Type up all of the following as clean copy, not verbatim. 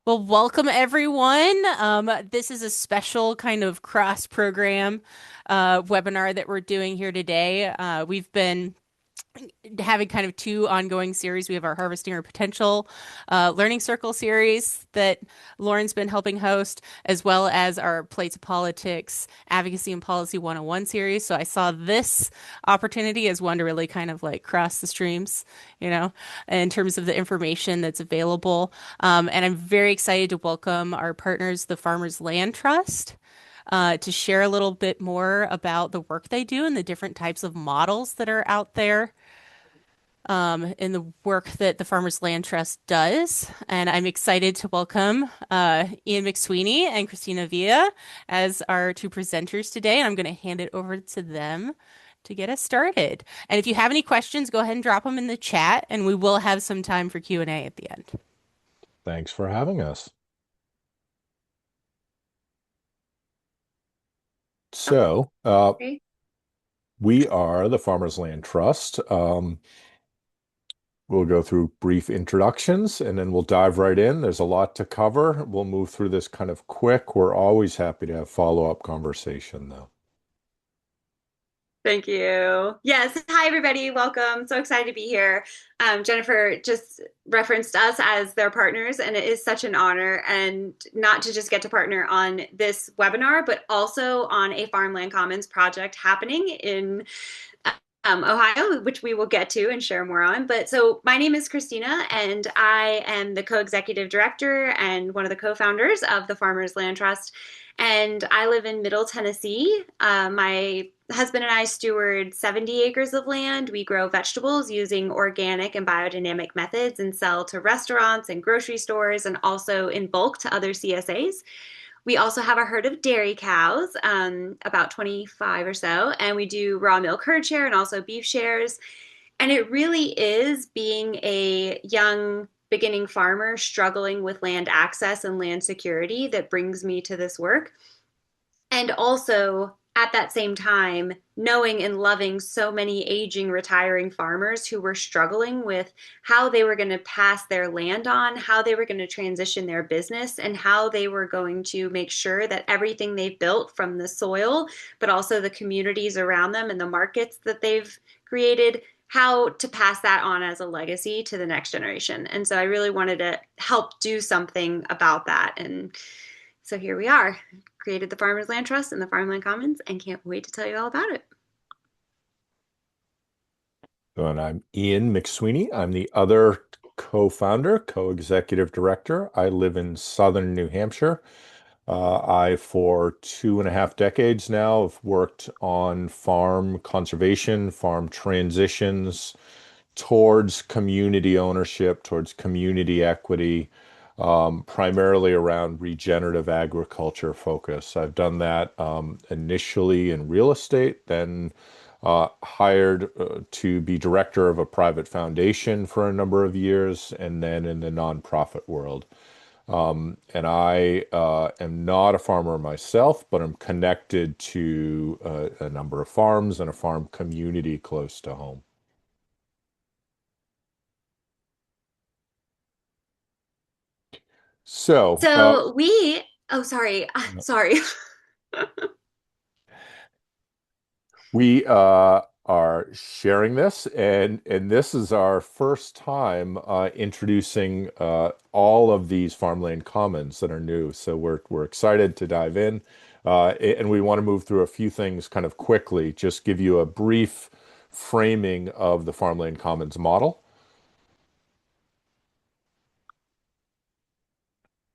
Well, welcome everyone. This is a special kind of cross-program webinar that we're doing here today. We've been having kind of two ongoing series. We have our Harvesting Our Potential Learning Circle series that Lauren's been helping host, as well as our Plates of Politics Advocacy and Policy 101 series. So I saw this opportunity as one to really kind of like cross the streams, in terms of the information that's available. And I'm very excited to welcome our partners, the Farmers Land Trust. To share a little bit more about the work they do and the different types of models that are out there in the work that the Farmers Land Trust does. And I'm excited to welcome Ian McSweeney and Christina Villa as our two presenters today. And I'm going to hand it over to them to get us started. And if you have any questions, go ahead and drop them in the chat, and we will have some time for Q&A at the end. Thanks for having us. So, Okay. we are the Farmers Land Trust. We'll go through brief introductions and then we'll dive right in. There's a lot to cover. We'll move through this kind of quick. We're always happy to have follow-up conversation, though. Thank you. Yes. Hi, everybody. Welcome. So excited to be here. Jennifer just referenced us as their partners, and it is such an honor, and not to just get to partner on this webinar, but also on a farmland commons project happening in Ohio, which we will get to and share more on. But so my name is Christina, and I am the co-executive director and one of the co-founders of the Farmers Land Trust. And I live in Middle Tennessee. My husband and I steward 70 acres of land. We grow vegetables using organic and biodynamic methods and sell to restaurants and grocery stores and also in bulk to other CSAs. We also have a herd of dairy cows, about 25 or so, and we do raw milk herd share and also beef shares. And it really is being a young beginning farmer struggling with land access and land security that brings me to this work. And also, at that same time, knowing and loving so many aging, retiring farmers who were struggling with how they were going to pass their land on, how they were going to transition their business, and how they were going to make sure that everything they've built from the soil, but also the communities around them and the markets that they've created, how to pass that on as a legacy to the next generation. And so I really wanted to help do something about that. And so here we are, created the Farmers Land Trust and the Farmland Commons, and can't wait to tell you all about it. And I'm Ian McSweeney. I'm the other co-founder, co-executive director. I live in southern New Hampshire. For 2.5 decades now, have worked on farm conservation, farm transitions towards community ownership, towards community equity, primarily around regenerative agriculture focus. I've done that initially in real estate, then hired to be director of a private foundation for a number of years, and then in the nonprofit world. And I am not a farmer myself, but I'm connected to a number of farms and a farm community close to home. So, Oh, sorry, sorry. we are sharing this, and this is our first time introducing all of these farmland commons that are new. So we're excited to dive in, and we want to move through a few things kind of quickly. Just give you a brief framing of the farmland commons model.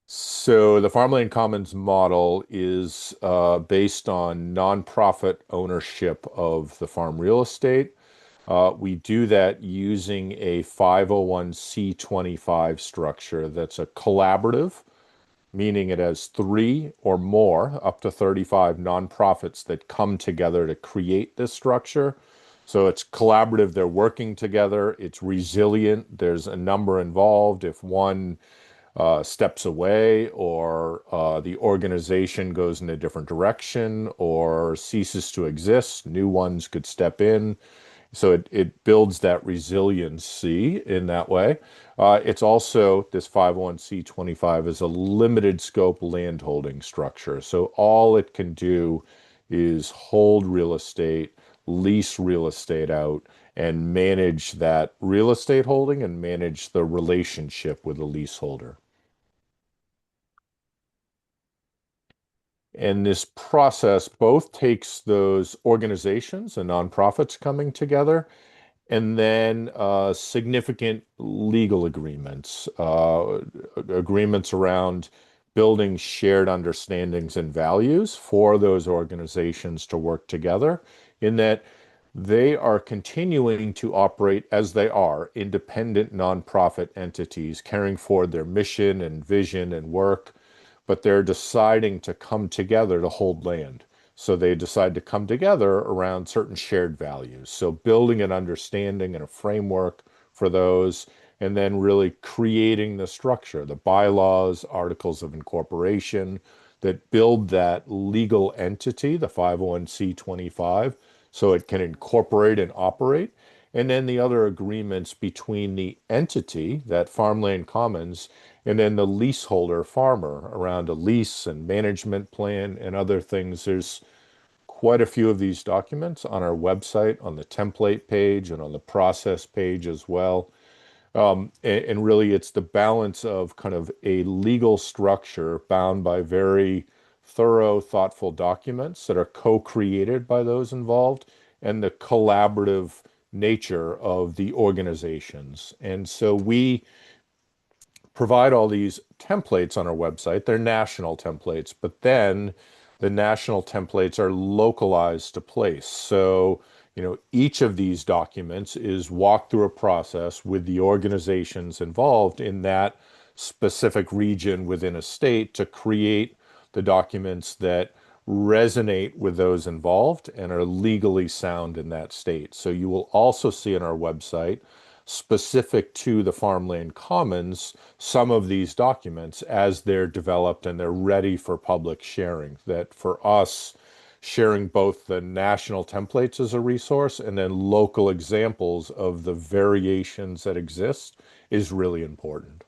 So the farmland commons model is based on nonprofit ownership of the farm real estate. We do that using a 501c25 structure that's a collaborative, meaning it has three or more, up to 35 nonprofits that come together to create this structure. So it's collaborative, they're working together, it's resilient, there's a number involved. If one steps away or the organization goes in a different direction or ceases to exist, new ones could step in. So it builds that resiliency in that way. It's also this 501c25 is a limited scope landholding structure. So all it can do is hold real estate, lease real estate out, and manage that real estate holding and manage the relationship with the leaseholder. And this process both takes those organizations and nonprofits coming together and then significant legal agreements, agreements around building shared understandings and values for those organizations to work together, in that they are continuing to operate as they are independent nonprofit entities, carrying forward their mission and vision and work, but they're deciding to come together to hold land. So they decide to come together around certain shared values. So building an understanding and a framework for those, and then really creating the structure, the bylaws, articles of incorporation that build that legal entity, the 501c25, so it can incorporate and operate. And then the other agreements between the entity, that Farmland Commons, and then the leaseholder farmer around a lease and management plan and other things. There's quite a few of these documents on our website, on the template page and on the process page as well. And really, it's the balance of kind of a legal structure bound by very thorough, thoughtful documents that are co-created by those involved and the collaborative nature of the organizations. And so we provide all these templates on our website. They're national templates, but then the national templates are localized to place. So, each of these documents is walked through a process with the organizations involved in that specific region within a state to create the documents that resonate with those involved and are legally sound in that state. So you will also see on our website, specific to the Farmland Commons, some of these documents as they're developed and they're ready for public sharing. That for us, sharing both the national templates as a resource and then local examples of the variations that exist is really important.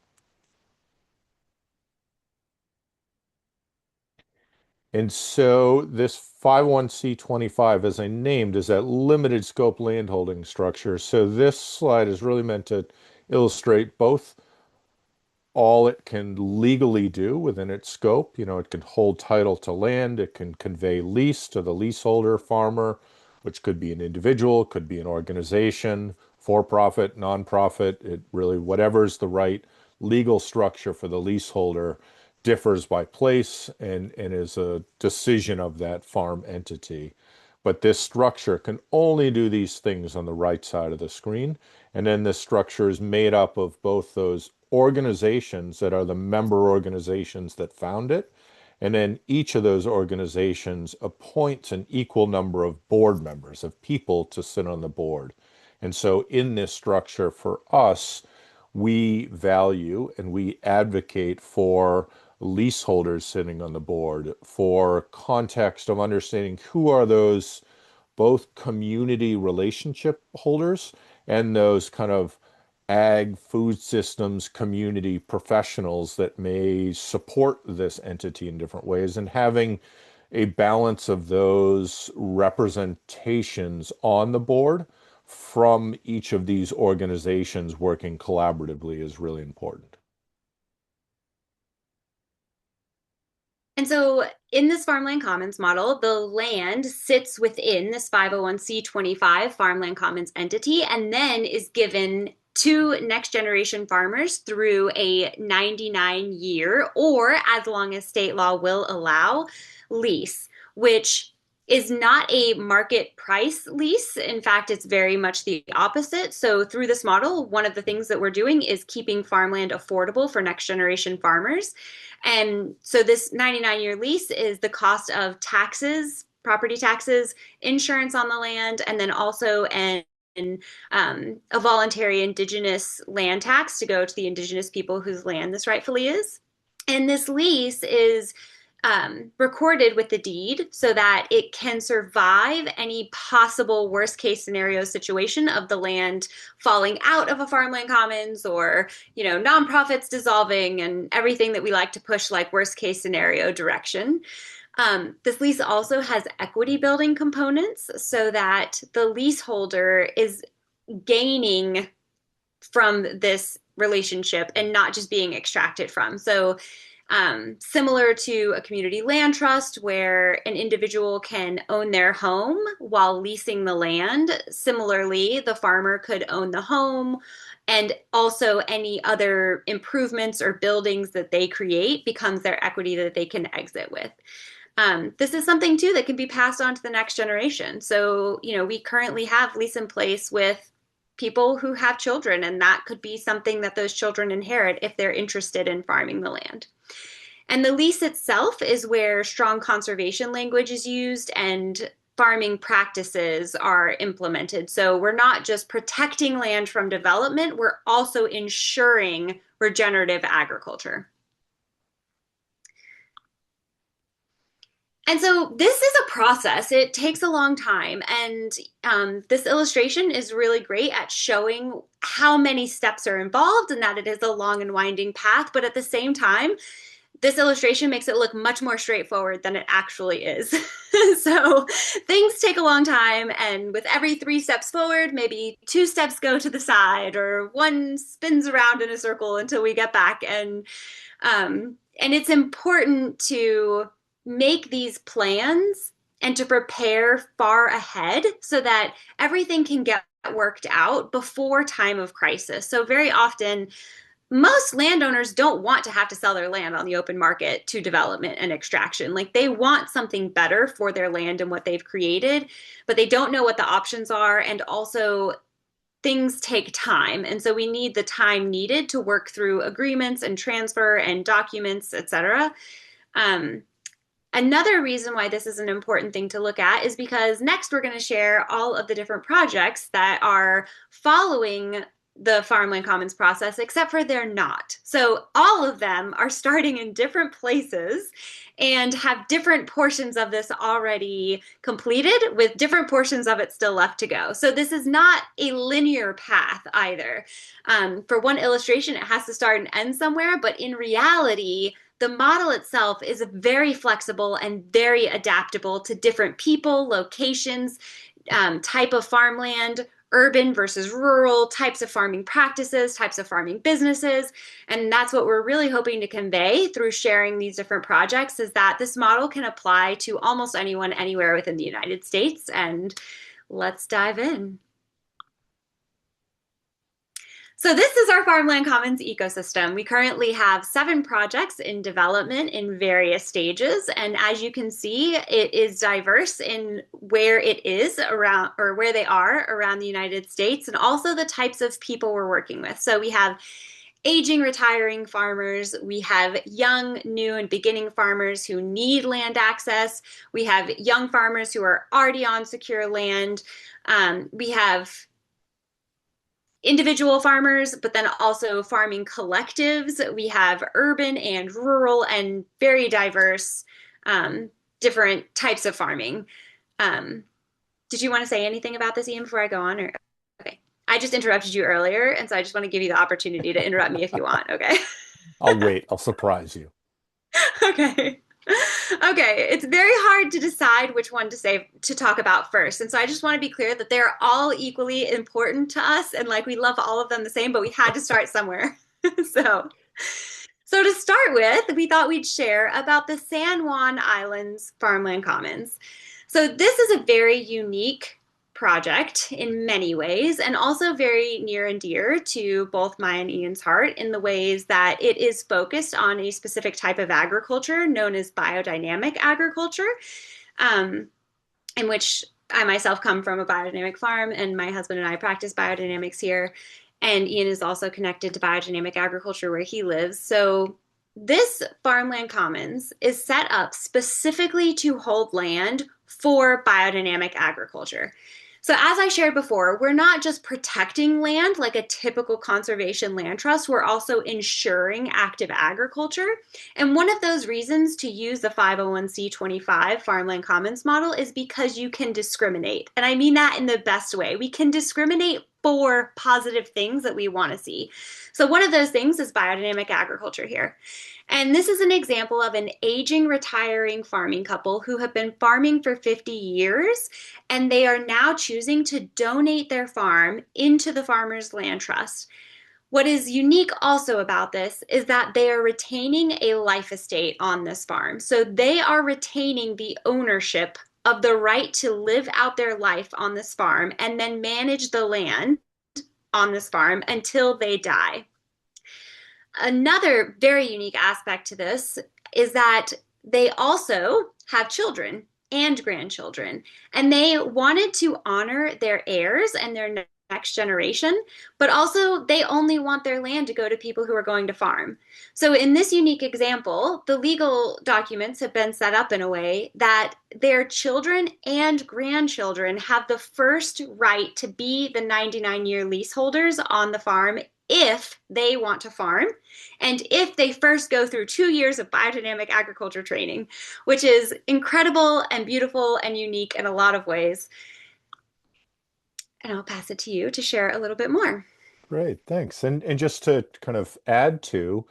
And so this 501c25, as I named, is that limited scope landholding structure. So this slide is really meant to illustrate both all it can legally do within its scope. It can hold title to land, it can convey lease to the leaseholder, farmer, which could be an individual, could be an organization, for profit, nonprofit. It really, whatever's the right legal structure for the leaseholder differs by place and is a decision of that farm entity. But this structure can only do these things on the right side of the screen. And then this structure is made up of both those organizations that are the member organizations that found it. And then each of those organizations appoints an equal number of board members, of people to sit on the board. And so in this structure for us, we value and we advocate for leaseholders sitting on the board, for context of understanding who are those both community relationship holders and those kind of ag food systems community professionals that may support this entity in different ways, and having a balance of those representations on the board from each of these organizations working collaboratively is really important. And so in this Farmland Commons model, the land sits within this 501c25 Farmland Commons entity and then is given to next generation farmers through a 99-year, or as long as state law will allow, lease, which is not a market price lease. In fact, it's very much the opposite. So through this model, one of the things that we're doing is keeping farmland affordable for next generation farmers. And so this 99-year lease is the cost of taxes, property taxes, insurance on the land, and then also a voluntary indigenous land tax to go to the indigenous people whose land this rightfully is. And this lease is recorded with the deed so that it can survive any possible worst case scenario situation of the land falling out of a farmland commons or, nonprofits dissolving and everything that we like to push like worst case scenario direction. This lease also has equity building components so that the leaseholder is gaining from this relationship and not just being extracted from. So similar to a community land trust where an individual can own their home while leasing the land. Similarly, the farmer could own the home and also any other improvements or buildings that they create becomes their equity that they can exit with. This is something too that can be passed on to the next generation. So, we currently have lease in place with people who have children, and that could be something that those children inherit if they're interested in farming the land. And the lease itself is where strong conservation language is used and farming practices are implemented. So we're not just protecting land from development, we're also ensuring regenerative agriculture. And so this is a process. It takes a long time. And this illustration is really great at showing how many steps are involved and that it is a long and winding path. But at the same time, this illustration makes it look much more straightforward than it actually is. So things take a long time. And with every 3 steps forward, maybe 2 steps go to the side or 1 spins around in a circle until we get back. And it's important to make these plans and to prepare far ahead so that everything can get worked out before time of crisis. So very often, most landowners don't want to have to sell their land on the open market to development and extraction. Like they want something better for their land and what they've created, but they don't know what the options are. And also things take time. And so we need the time needed to work through agreements and transfer and documents, etc. Another reason why this is an important thing to look at is because next we're going to share all of the different projects that are following the Farmland Commons process, except for they're not. So all of them are starting in different places and have different portions of this already completed with different portions of it still left to go. So this is not a linear path either. For one illustration, it has to start and end somewhere, but in reality, the model itself is very flexible and very adaptable to different people, locations, type of farmland, urban versus rural, types of farming practices, types of farming businesses. And that's what we're really hoping to convey through sharing these different projects is that this model can apply to almost anyone, anywhere within the United States. And let's dive in. So this is our Farmland Commons ecosystem. We currently have 7 projects in development in various stages. And as you can see, it is diverse in where it is around or where they are around the United States and also the types of people we're working with. So we have aging, retiring farmers. We have young, new, and beginning farmers who need land access. We have young farmers who are already on secure land. We have individual farmers, but then also farming collectives. We have urban and rural and very diverse different types of farming. Did you want to say anything about this, Ian, before I go on? Or okay, I just interrupted you earlier, and so I just want to give you the opportunity to interrupt me if you want. Okay. I'll wait. I'll surprise you. Okay. Okay, it's very hard to decide which one to talk about first. And so I just want to be clear that they're all equally important to us and like we love all of them the same, but we had to start somewhere. So to start with, we thought we'd share about the San Juan Islands Farmland Commons. So this is a very unique project in many ways and also very near and dear to both my and Ian's heart in the ways that it is focused on a specific type of agriculture known as biodynamic agriculture, in which I myself come from a biodynamic farm and my husband and I practice biodynamics here. And Ian is also connected to biodynamic agriculture where he lives. So this Farmland Commons is set up specifically to hold land for biodynamic agriculture. So, as I shared before, we're not just protecting land like a typical conservation land trust, we're also ensuring active agriculture. And one of those reasons to use the 501c25 Farmland Commons model is because you can discriminate. And I mean that in the best way. We can discriminate for positive things that we want to see. So, one of those things is biodynamic agriculture here. And this is an example of an aging, retiring farming couple who have been farming for 50 years, and they are now choosing to donate their farm into the Farmers Land Trust. What is unique also about this is that they are retaining a life estate on this farm. So they are retaining the ownership of the right to live out their life on this farm and then manage the land on this farm until they die. Another very unique aspect to this is that they also have children and grandchildren, and they wanted to honor their heirs and their next generation, but also they only want their land to go to people who are going to farm. So, in this unique example, the legal documents have been set up in a way that their children and grandchildren have the first right to be the 99-year leaseholders on the farm if they want to farm and if they first go through 2 years of biodynamic agriculture training, which is incredible and beautiful and unique in a lot of ways. And I'll pass it to you to share a little bit more. Great, thanks. And just to kind of add to,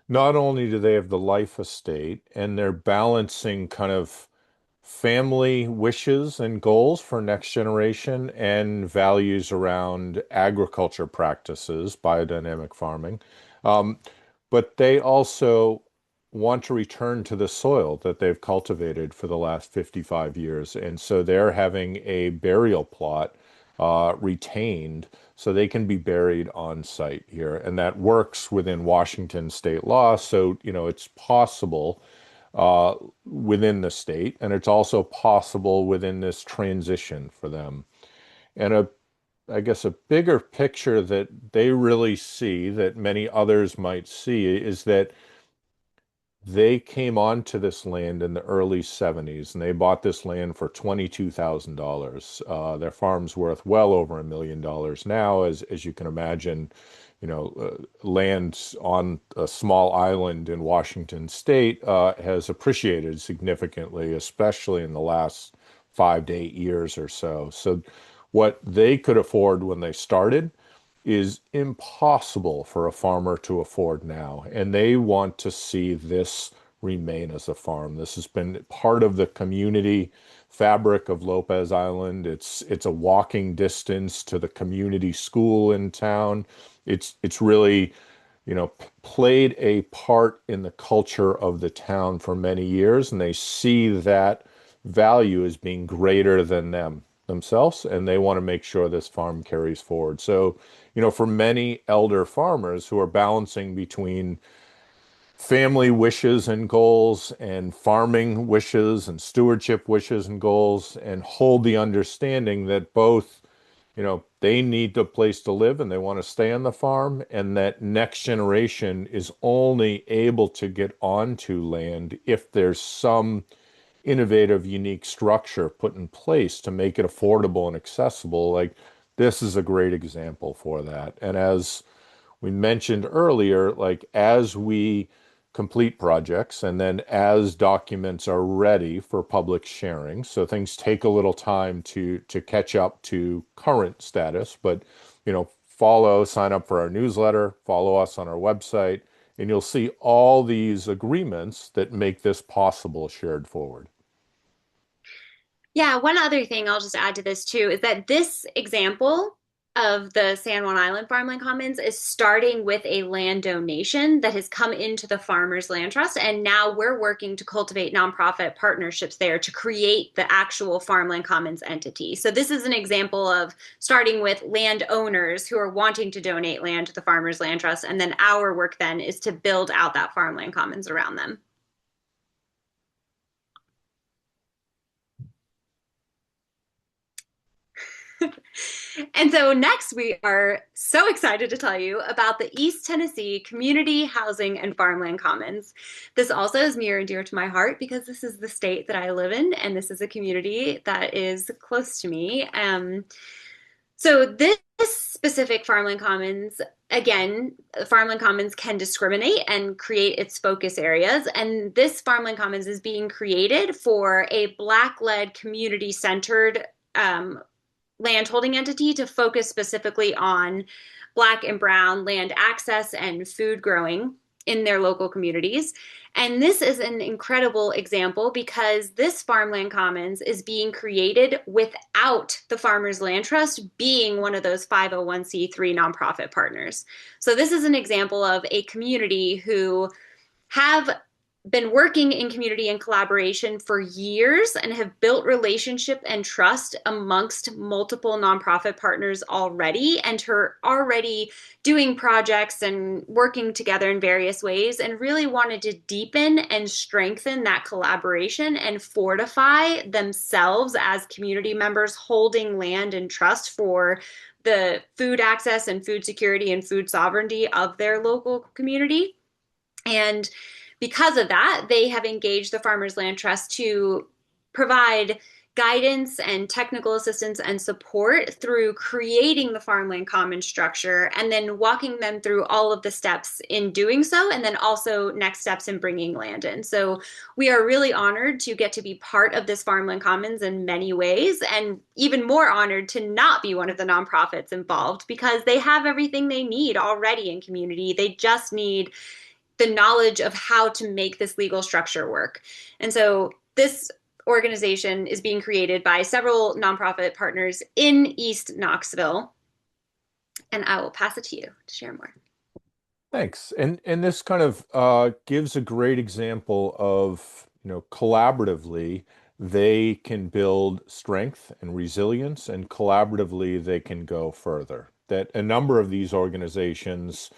not only do they have the life estate and they're balancing kind of family wishes and goals for next generation and values around agriculture practices, biodynamic farming. Um, but they also want to return to the soil that they've cultivated for the last 55 years. And so they're having a burial plot retained so they can be buried on site here. And that works within Washington state law. So, it's possible within the state, and it's also possible within this transition for them. And I guess a bigger picture that they really see that many others might see is that they came onto this land in the early 70s and they bought this land for $22,000. Their farm's worth well over $1 million now, as you can imagine. Land on a small island in Washington state has appreciated significantly, especially in the last 5 to 8 years or so. So, what they could afford when they started is impossible for a farmer to afford now. And they want to see this remain as a farm. This has been part of the community fabric of Lopez Island. It's a walking distance to the community school in town. It's really, played a part in the culture of the town for many years, and they see that value as being greater than themselves, and they want to make sure this farm carries forward. So, for many elder farmers who are balancing between family wishes and goals and farming wishes and stewardship wishes and goals, and hold the understanding that both, they need a place to live and they want to stay on the farm, and that next generation is only able to get onto land if there's some innovative, unique structure put in place to make it affordable and accessible. Like, this is a great example for that. And as we mentioned earlier, like, as we complete projects and then as documents are ready for public sharing, so things take a little time to catch up to current status, but sign up for our newsletter, follow us on our website, and you'll see all these agreements that make this possible shared forward. Yeah, one other thing I'll just add to this too is that this example of the San Juan Island Farmland Commons is starting with a land donation that has come into the Farmers Land Trust. And now we're working to cultivate nonprofit partnerships there to create the actual Farmland Commons entity. So this is an example of starting with landowners who are wanting to donate land to the Farmers Land Trust. And then our work then is to build out that Farmland Commons around them. And so next we are so excited to tell you about the East Tennessee Community Housing and Farmland Commons. This also is near and dear to my heart because this is the state that I live in, and this is a community that is close to me. So this specific Farmland Commons, again, Farmland Commons can discriminate and create its focus areas. And this Farmland Commons is being created for a Black-led, community-centered landholding entity to focus specifically on Black and Brown land access and food growing in their local communities. And this is an incredible example because this Farmland Commons is being created without the Farmers Land Trust being one of those 501c3 nonprofit partners. So this is an example of a community who have been working in community and collaboration for years and have built relationship and trust amongst multiple nonprofit partners already, and are already doing projects and working together in various ways, and really wanted to deepen and strengthen that collaboration and fortify themselves as community members holding land and trust for the food access and food security and food sovereignty of their local community. And because of that, they have engaged the Farmers Land Trust to provide guidance and technical assistance and support through creating the farmland common structure and then walking them through all of the steps in doing so, and then also next steps in bringing land in. So we are really honored to get to be part of this farmland commons in many ways, and even more honored to not be one of the nonprofits involved because they have everything they need already in community. They just need the knowledge of how to make this legal structure work. And so this organization is being created by several nonprofit partners in East Knoxville. And I will pass it to you to share more. Thanks. And this kind of gives a great example of, collaboratively they can build strength and resilience, and collaboratively they can go further. That a number of these organizations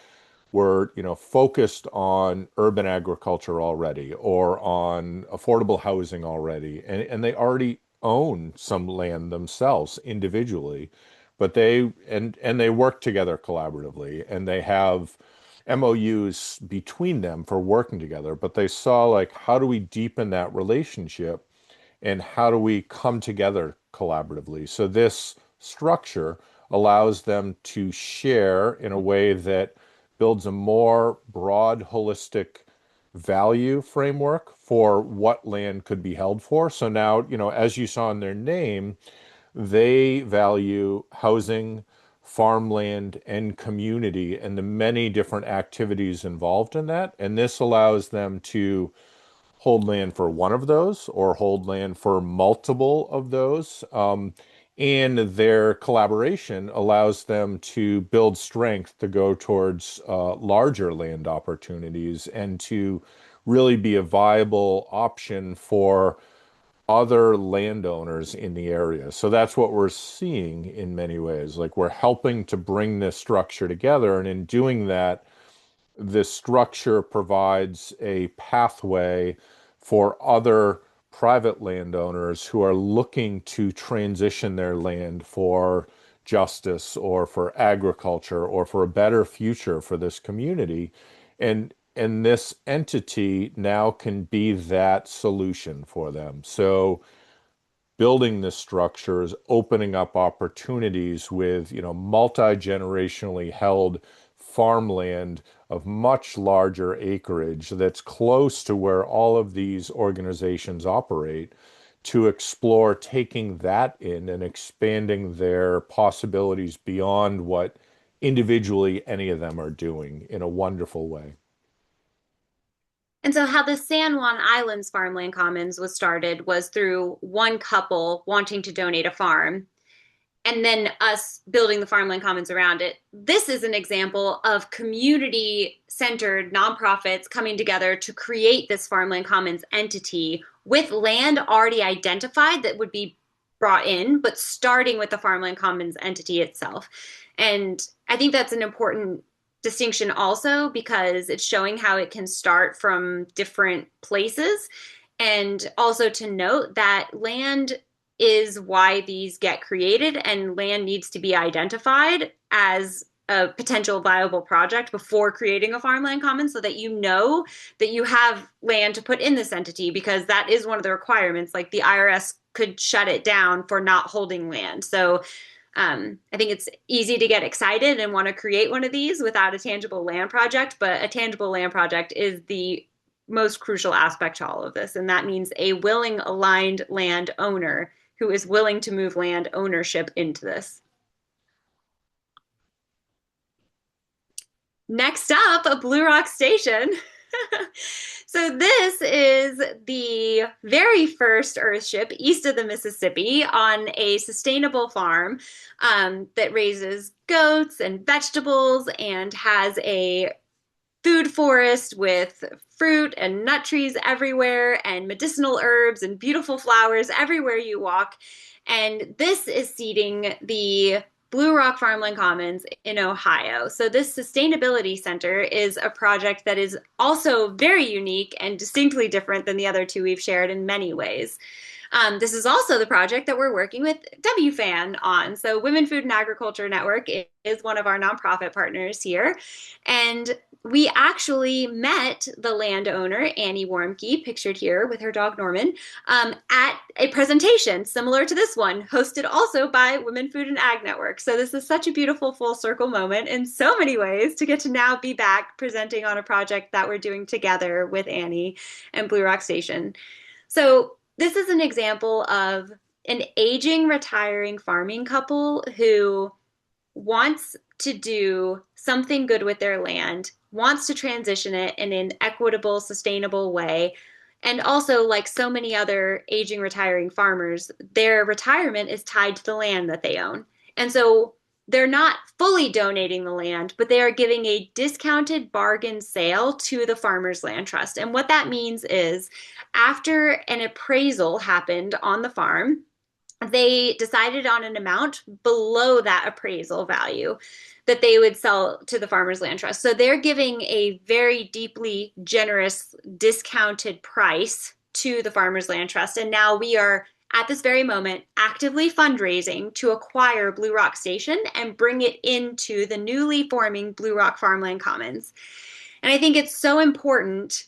were, focused on urban agriculture already or on affordable housing already, and they already own some land themselves individually, but they work together collaboratively, and they have MOUs between them for working together. But they saw, like, how do we deepen that relationship and how do we come together collaboratively? So this structure allows them to share in a way that builds a more broad, holistic value framework for what land could be held for. So now, as you saw in their name, they value housing, farmland, and community, and the many different activities involved in that. And this allows them to hold land for one of those or hold land for multiple of those. And their collaboration allows them to build strength to go towards larger land opportunities and to really be a viable option for other landowners in the area. So that's what we're seeing in many ways. Like, we're helping to bring this structure together, and in doing that, this structure provides a pathway for other private landowners who are looking to transition their land for justice or for agriculture or for a better future for this community. And this entity now can be that solution for them. So building this structure is opening up opportunities with, multi-generationally held farmland of much larger acreage that's close to where all of these organizations operate, to explore taking that in and expanding their possibilities beyond what individually any of them are doing in a wonderful way. And so, how the San Juan Islands Farmland Commons was started was through one couple wanting to donate a farm, and then us building the farmland commons around it. This is an example of community-centered nonprofits coming together to create this farmland commons entity with land already identified that would be brought in, but starting with the farmland commons entity itself. And I think that's an important distinction also because it's showing how it can start from different places. And also to note that land is why these get created, and land needs to be identified as a potential viable project before creating a farmland common so that you know that you have land to put in this entity, because that is one of the requirements. Like the IRS could shut it down for not holding land. So I think it's easy to get excited and want to create one of these without a tangible land project, but a tangible land project is the most crucial aspect to all of this. And that means a willing, aligned land owner who is willing to move land ownership into this. Next up, a Blue Rock station. So this is the very first Earthship east of the Mississippi on a sustainable farm that raises goats and vegetables and has a food forest with fruit and nut trees everywhere and medicinal herbs and beautiful flowers everywhere you walk. And this is seeding the Blue Rock Farmland Commons in Ohio. So this sustainability center is a project that is also very unique and distinctly different than the other two we've shared in many ways. This is also the project that we're working with WFAN on. So Women Food and Agriculture Network is one of our nonprofit partners here. And we actually met the landowner, Annie Warmke, pictured here with her dog Norman, at a presentation similar to this one, hosted also by Women Food and Ag Network. So this is such a beautiful full circle moment in so many ways to get to now be back presenting on a project that we're doing together with Annie and Blue Rock Station. So this is an example of an aging, retiring farming couple who wants to do something good with their land, wants to transition it in an equitable, sustainable way. And also, like so many other aging, retiring farmers, their retirement is tied to the land that they own. And so they're not fully donating the land, but they are giving a discounted bargain sale to the Farmers Land Trust. And what that means is after an appraisal happened on the farm, they decided on an amount below that appraisal value that they would sell to the Farmers Land Trust. So they're giving a very deeply generous discounted price to the Farmers Land Trust. And now we are at this very moment actively fundraising to acquire Blue Rock Station and bring it into the newly forming Blue Rock Farmland Commons. And I think it's so important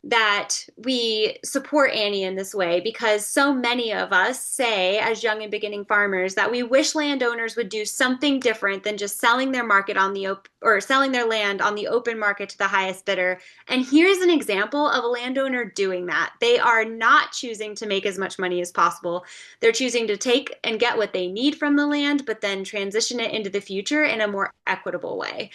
that we support Annie in this way, because so many of us say, as young and beginning farmers, that we wish landowners would do something different than just selling their market on the or selling their land on the open market to the highest bidder. And here's an example of a landowner doing that. They are not choosing to make as much money as possible. They're choosing to take and get what they need from the land, but then transition it into the future in a more equitable way.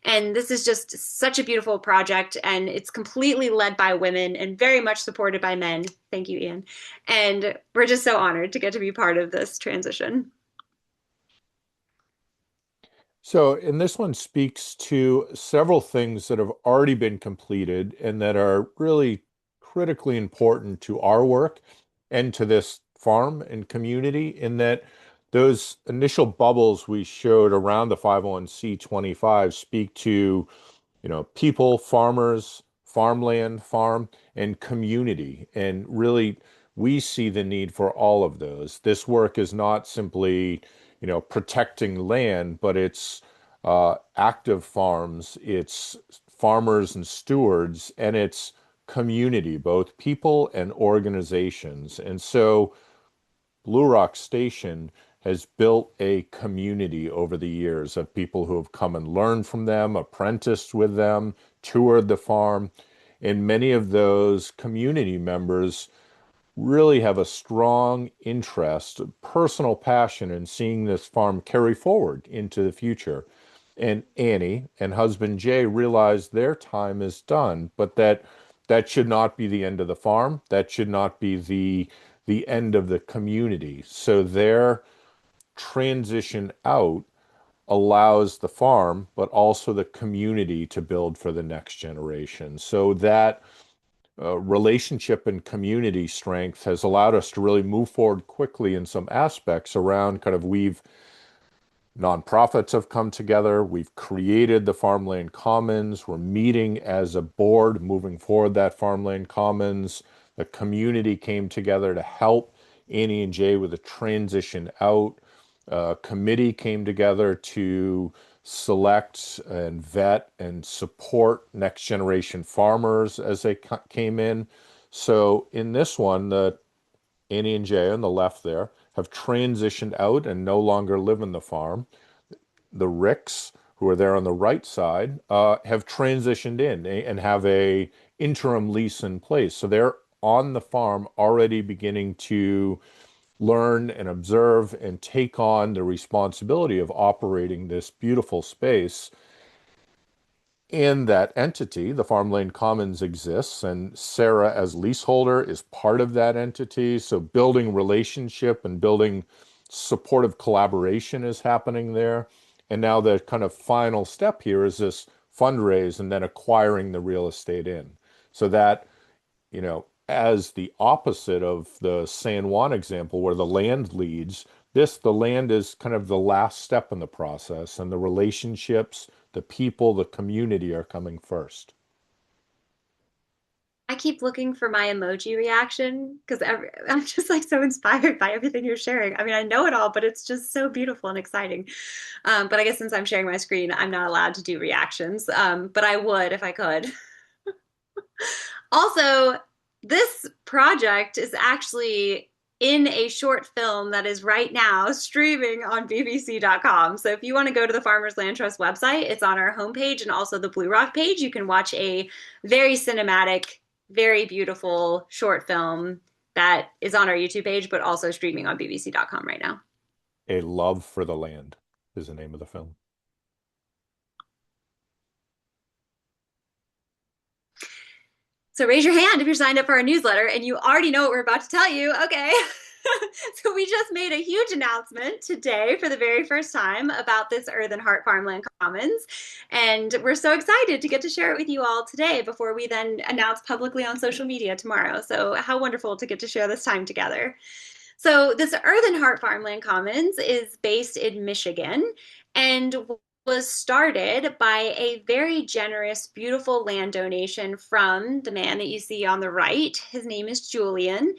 And this is just such a beautiful project, and it's completely led by women and very much supported by men. Thank you, Ian. And we're just so honored to get to be part of this transition. So, and this one speaks to several things that have already been completed and that are really critically important to our work and to this farm and community, in that those initial bubbles we showed around the 501c25 speak to, people, farmers, farmland, farm, and community. And really, we see the need for all of those. This work is not simply, protecting land, but it's active farms, it's farmers and stewards, and it's community, both people and organizations. And so Blue Rock Station has built a community over the years of people who have come and learned from them, apprenticed with them, toured the farm. And many of those community members really have a strong interest, personal passion in seeing this farm carry forward into the future. And Annie and husband Jay realize their time is done, but that should not be the end of the farm. That should not be the end of the community. So their transition out allows the farm, but also the community to build for the next generation. So that relationship and community strength has allowed us to really move forward quickly in some aspects around nonprofits have come together. We've created the Farmland Commons. We're meeting as a board, moving forward that Farmland Commons. The community came together to help Annie and Jay with a transition out. Committee came together to select and vet and support next generation farmers as they came in. So in this one, the Annie and Jay on the left there have transitioned out and no longer live in the farm. The Ricks, who are there on the right side, have transitioned in and have a interim lease in place. So they're on the farm already beginning to learn and observe and take on the responsibility of operating this beautiful space. In that entity, the Farmland Commons exists, and Sarah, as leaseholder, is part of that entity. So building relationship and building supportive collaboration is happening there. And now the kind of final step here is this fundraise and then acquiring the real estate in. So that, as the opposite of the San Juan example where the land leads, the land is kind of the last step in the process, and the relationships, the people, the community are coming first. I keep looking for my emoji reaction because I'm just like so inspired by everything you're sharing. I mean, I know it all, but it's just so beautiful and exciting. But I guess since I'm sharing my screen, I'm not allowed to do reactions. But I would if I could. Also, this project is actually in a short film that is right now streaming on bbc.com. So if you want to go to the Farmers Land Trust website, it's on our homepage and also the Blue Rock page. You can watch a very cinematic, very beautiful short film that is on our YouTube page, but also streaming on bbc.com right now. A Love for the Land is the name of the film. So raise your hand if you're signed up for our newsletter and you already know what we're about to tell you. Okay. So we just made a huge announcement today for the very first time about this Earth and Heart Farmland Commons. And we're so excited to get to share it with you all today before we then announce publicly on social media tomorrow. So how wonderful to get to share this time together. So this Earth and Heart Farmland Commons is based in Michigan and was started by a very generous, beautiful land donation from the man that you see on the right. His name is Julian.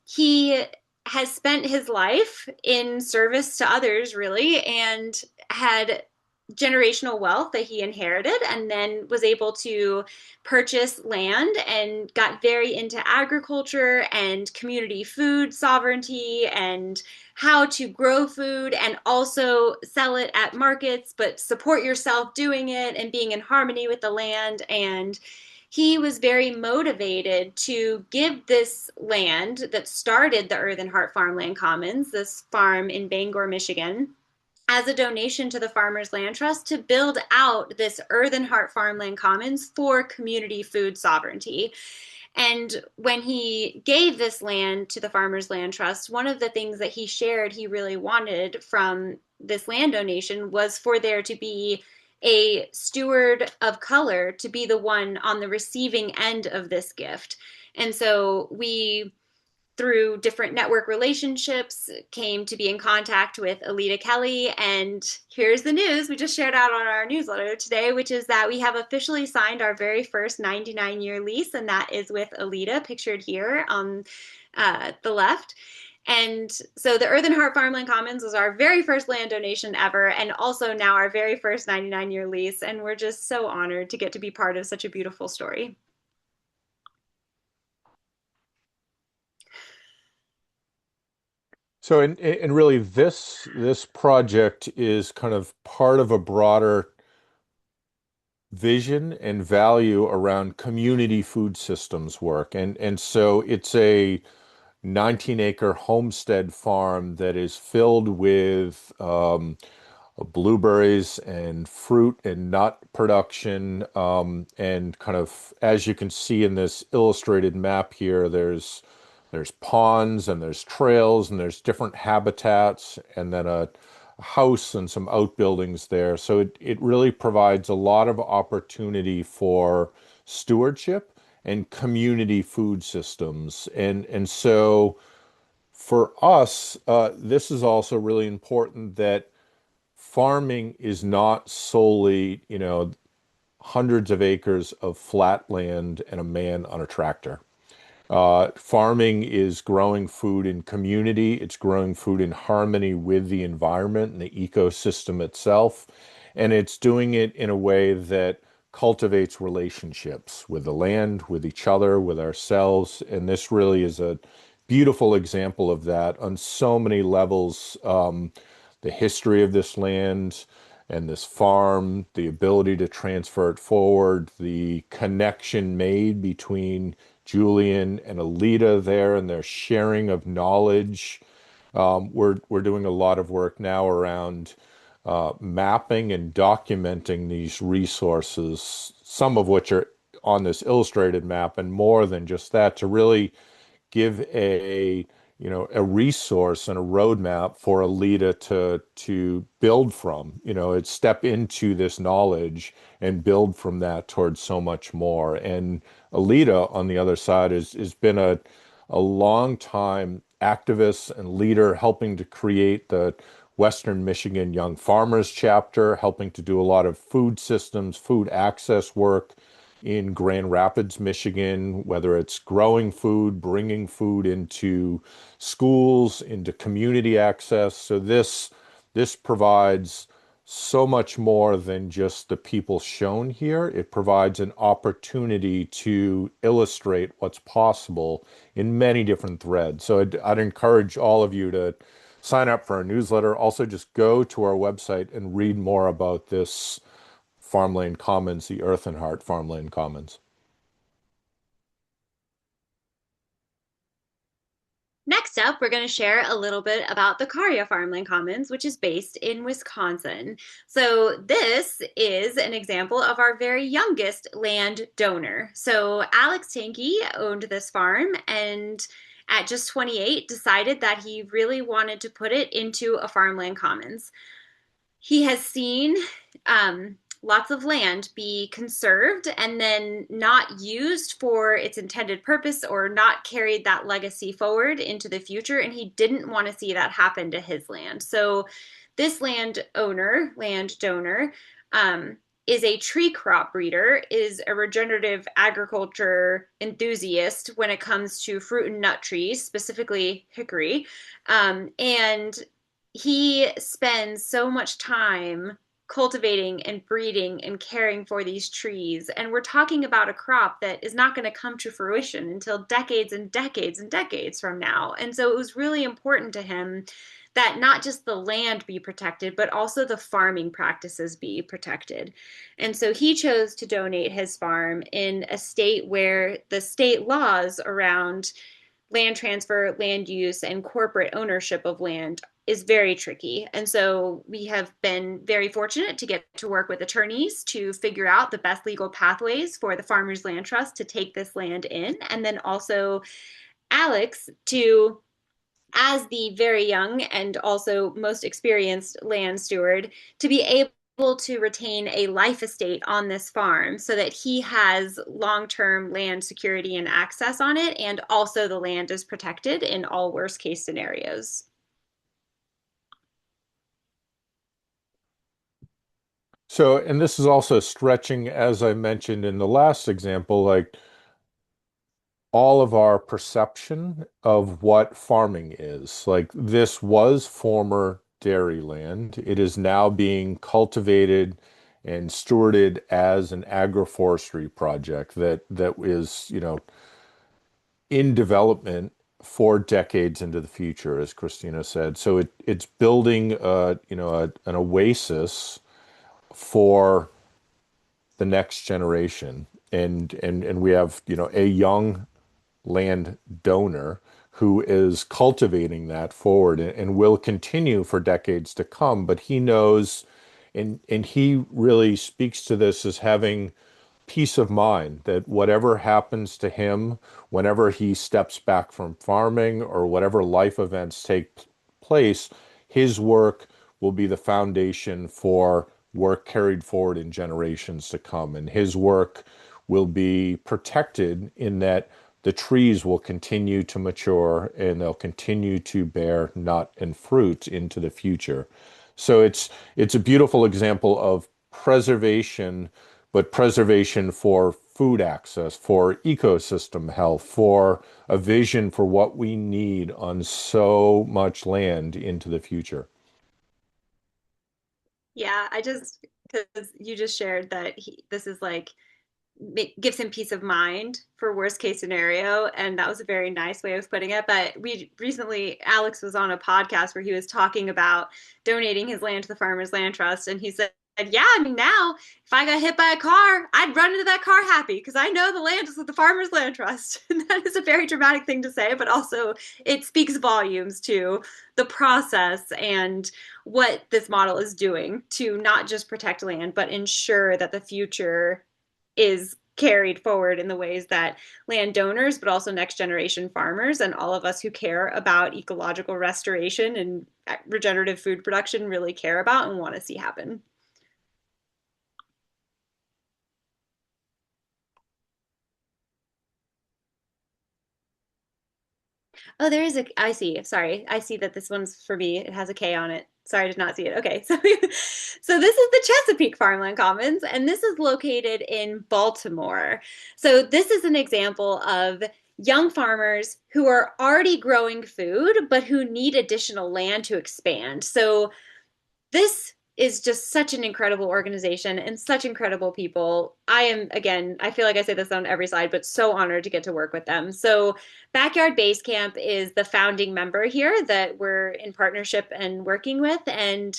He has spent his life in service to others, really, and had generational wealth that he inherited and then was able to purchase land and got very into agriculture and community food sovereignty and how to grow food and also sell it at markets, but support yourself doing it and being in harmony with the land. And he was very motivated to give this land that started the Earth and Heart Farmland Commons, this farm in Bangor, Michigan, as a donation to the Farmers Land Trust to build out this Earth and Heart Farmland Commons for community food sovereignty. And when he gave this land to the Farmers Land Trust, one of the things that he shared he really wanted from this land donation was for there to be a steward of color to be the one on the receiving end of this gift. And so we, through different network relationships, came to be in contact with Alita Kelly. And here's the news we just shared out on our newsletter today, which is that we have officially signed our very first 99-year lease, and that is with Alita, pictured here on the left. And so the Earth and Heart Farmland Commons was our very first land donation ever, and also now our very first 99-year lease. And we're just so honored to get to be part of such a beautiful story. So, and really, this project is kind of part of a broader vision and value around community food systems work, and so it's a 19-acre homestead farm that is filled with blueberries and fruit and nut production, and kind of as you can see in this illustrated map here, there's ponds and there's trails and there's different habitats and then a house and some outbuildings there. So it really provides a lot of opportunity for stewardship and community food systems. And so for us, this is also really important that farming is not solely, hundreds of acres of flat land and a man on a tractor. Farming is growing food in community. It's growing food in harmony with the environment and the ecosystem itself. And it's doing it in a way that cultivates relationships with the land, with each other, with ourselves. And this really is a beautiful example of that on so many levels. The history of this land and this farm, the ability to transfer it forward, the connection made between Julian and Alita there and their sharing of knowledge. We're doing a lot of work now around mapping and documenting these resources, some of which are on this illustrated map, and more than just that, to really give a resource and a roadmap for a leader to build from. It's step into this knowledge and build from that towards so much more. And Alita, on the other side, has been a long time activist and leader helping to create the Western Michigan Young Farmers chapter, helping to do a lot of food systems, food access work in Grand Rapids, Michigan, whether it's growing food, bringing food into schools, into community access. So this provides so much more than just the people shown here. It provides an opportunity to illustrate what's possible in many different threads. So I'd encourage all of you to sign up for our newsletter. Also, just go to our website and read more about this Farmland Commons, the Earth and Heart Farmland Commons. Next up, we're going to share a little bit about the Caria Farmland Commons, which is based in Wisconsin. So this is an example of our very youngest land donor. So Alex Tankey owned this farm and at just 28 decided that he really wanted to put it into a farmland commons. He has seen lots of land be conserved and then not used for its intended purpose or not carried that legacy forward into the future. And he didn't want to see that happen to his land. So this land donor, is a tree crop breeder, is a regenerative agriculture enthusiast when it comes to fruit and nut trees, specifically hickory. And he spends so much time cultivating and breeding and caring for these trees. And we're talking about a crop that is not going to come to fruition until decades and decades and decades from now. And so it was really important to him that not just the land be protected, but also the farming practices be protected. And so he chose to donate his farm in a state where the state laws around land transfer, land use, and corporate ownership of land is very tricky. And so we have been very fortunate to get to work with attorneys to figure out the best legal pathways for the Farmers Land Trust to take this land in. And then also Alex to, as the very young and also most experienced land steward, to be able to retain a life estate on this farm so that he has long-term land security and access on it, and also the land is protected in all worst case scenarios. So, and this is also stretching, as I mentioned in the last example, like all of our perception of what farming is. Like this was former dairy land. It is now being cultivated and stewarded as an agroforestry project that is, in development for decades into the future, as Christina said. So it's building an oasis for the next generation. And we have, a young land donor who is cultivating that forward and will continue for decades to come. But he knows, and he really speaks to this as having peace of mind that whatever happens to him, whenever he steps back from farming or whatever life events take place, his work will be the foundation for work carried forward in generations to come. And his work will be protected in that the trees will continue to mature and they'll continue to bear nut and fruit into the future. So it's a beautiful example of preservation, but preservation for food access, for ecosystem health, for a vision for what we need on so much land into the future. Yeah, I just because you just shared that this is like gives him peace of mind for worst case scenario, and that was a very nice way of putting it. But we recently, Alex was on a podcast where he was talking about donating his land to the Farmers Land Trust, and he said, yeah, I mean, now if I got hit by a car, I'd run into that car happy because I know the land is with the Farmers Land Trust. And that is a very dramatic thing to say, but also it speaks volumes to the process and what this model is doing to not just protect land, but ensure that the future is carried forward in the ways that landowners, but also next generation farmers and all of us who care about ecological restoration and regenerative food production really care about and want to see happen. Oh, there is a, I see. Sorry. I see that this one's for me. It has a K on it. Sorry, I did not see it. Okay. So this is the Chesapeake Farmland Commons, and this is located in Baltimore. So this is an example of young farmers who are already growing food, but who need additional land to expand. So this is just such an incredible organization and such incredible people. I am, again, I feel like I say this on every slide, but so honored to get to work with them. So, Backyard Base Camp is the founding member here that we're in partnership and working with. And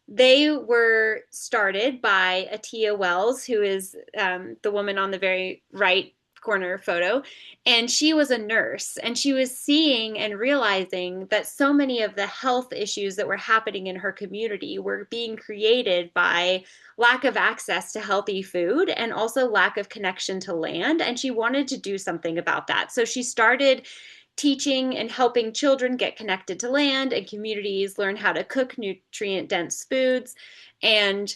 they were started by Atia Wells, who is the woman on the very right corner photo. And she was a nurse, and she was seeing and realizing that so many of the health issues that were happening in her community were being created by lack of access to healthy food and also lack of connection to land. And she wanted to do something about that. So she started teaching and helping children get connected to land and communities learn how to cook nutrient dense foods. And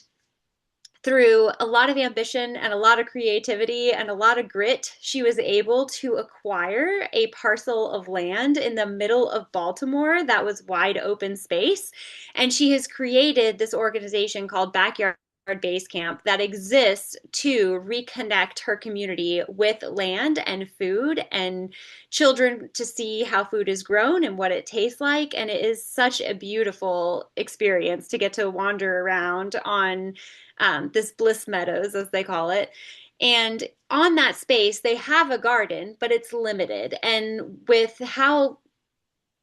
through a lot of ambition and a lot of creativity and a lot of grit, she was able to acquire a parcel of land in the middle of Baltimore that was wide open space. And she has created this organization called Backyard Base Camp that exists to reconnect her community with land and food and children to see how food is grown and what it tastes like. And it is such a beautiful experience to get to wander around on this Bliss Meadows, as they call it. And on that space, they have a garden, but it's limited. And with how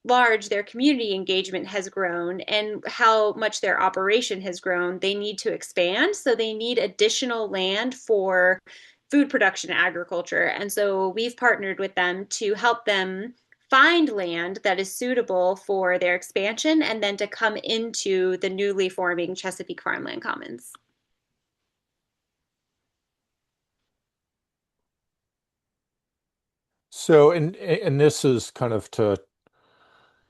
large their community engagement has grown and how much their operation has grown, they need to expand. So they need additional land for food production agriculture. And so we've partnered with them to help them find land that is suitable for their expansion and then to come into the newly forming Chesapeake Farmland Commons. So, and this is kind of to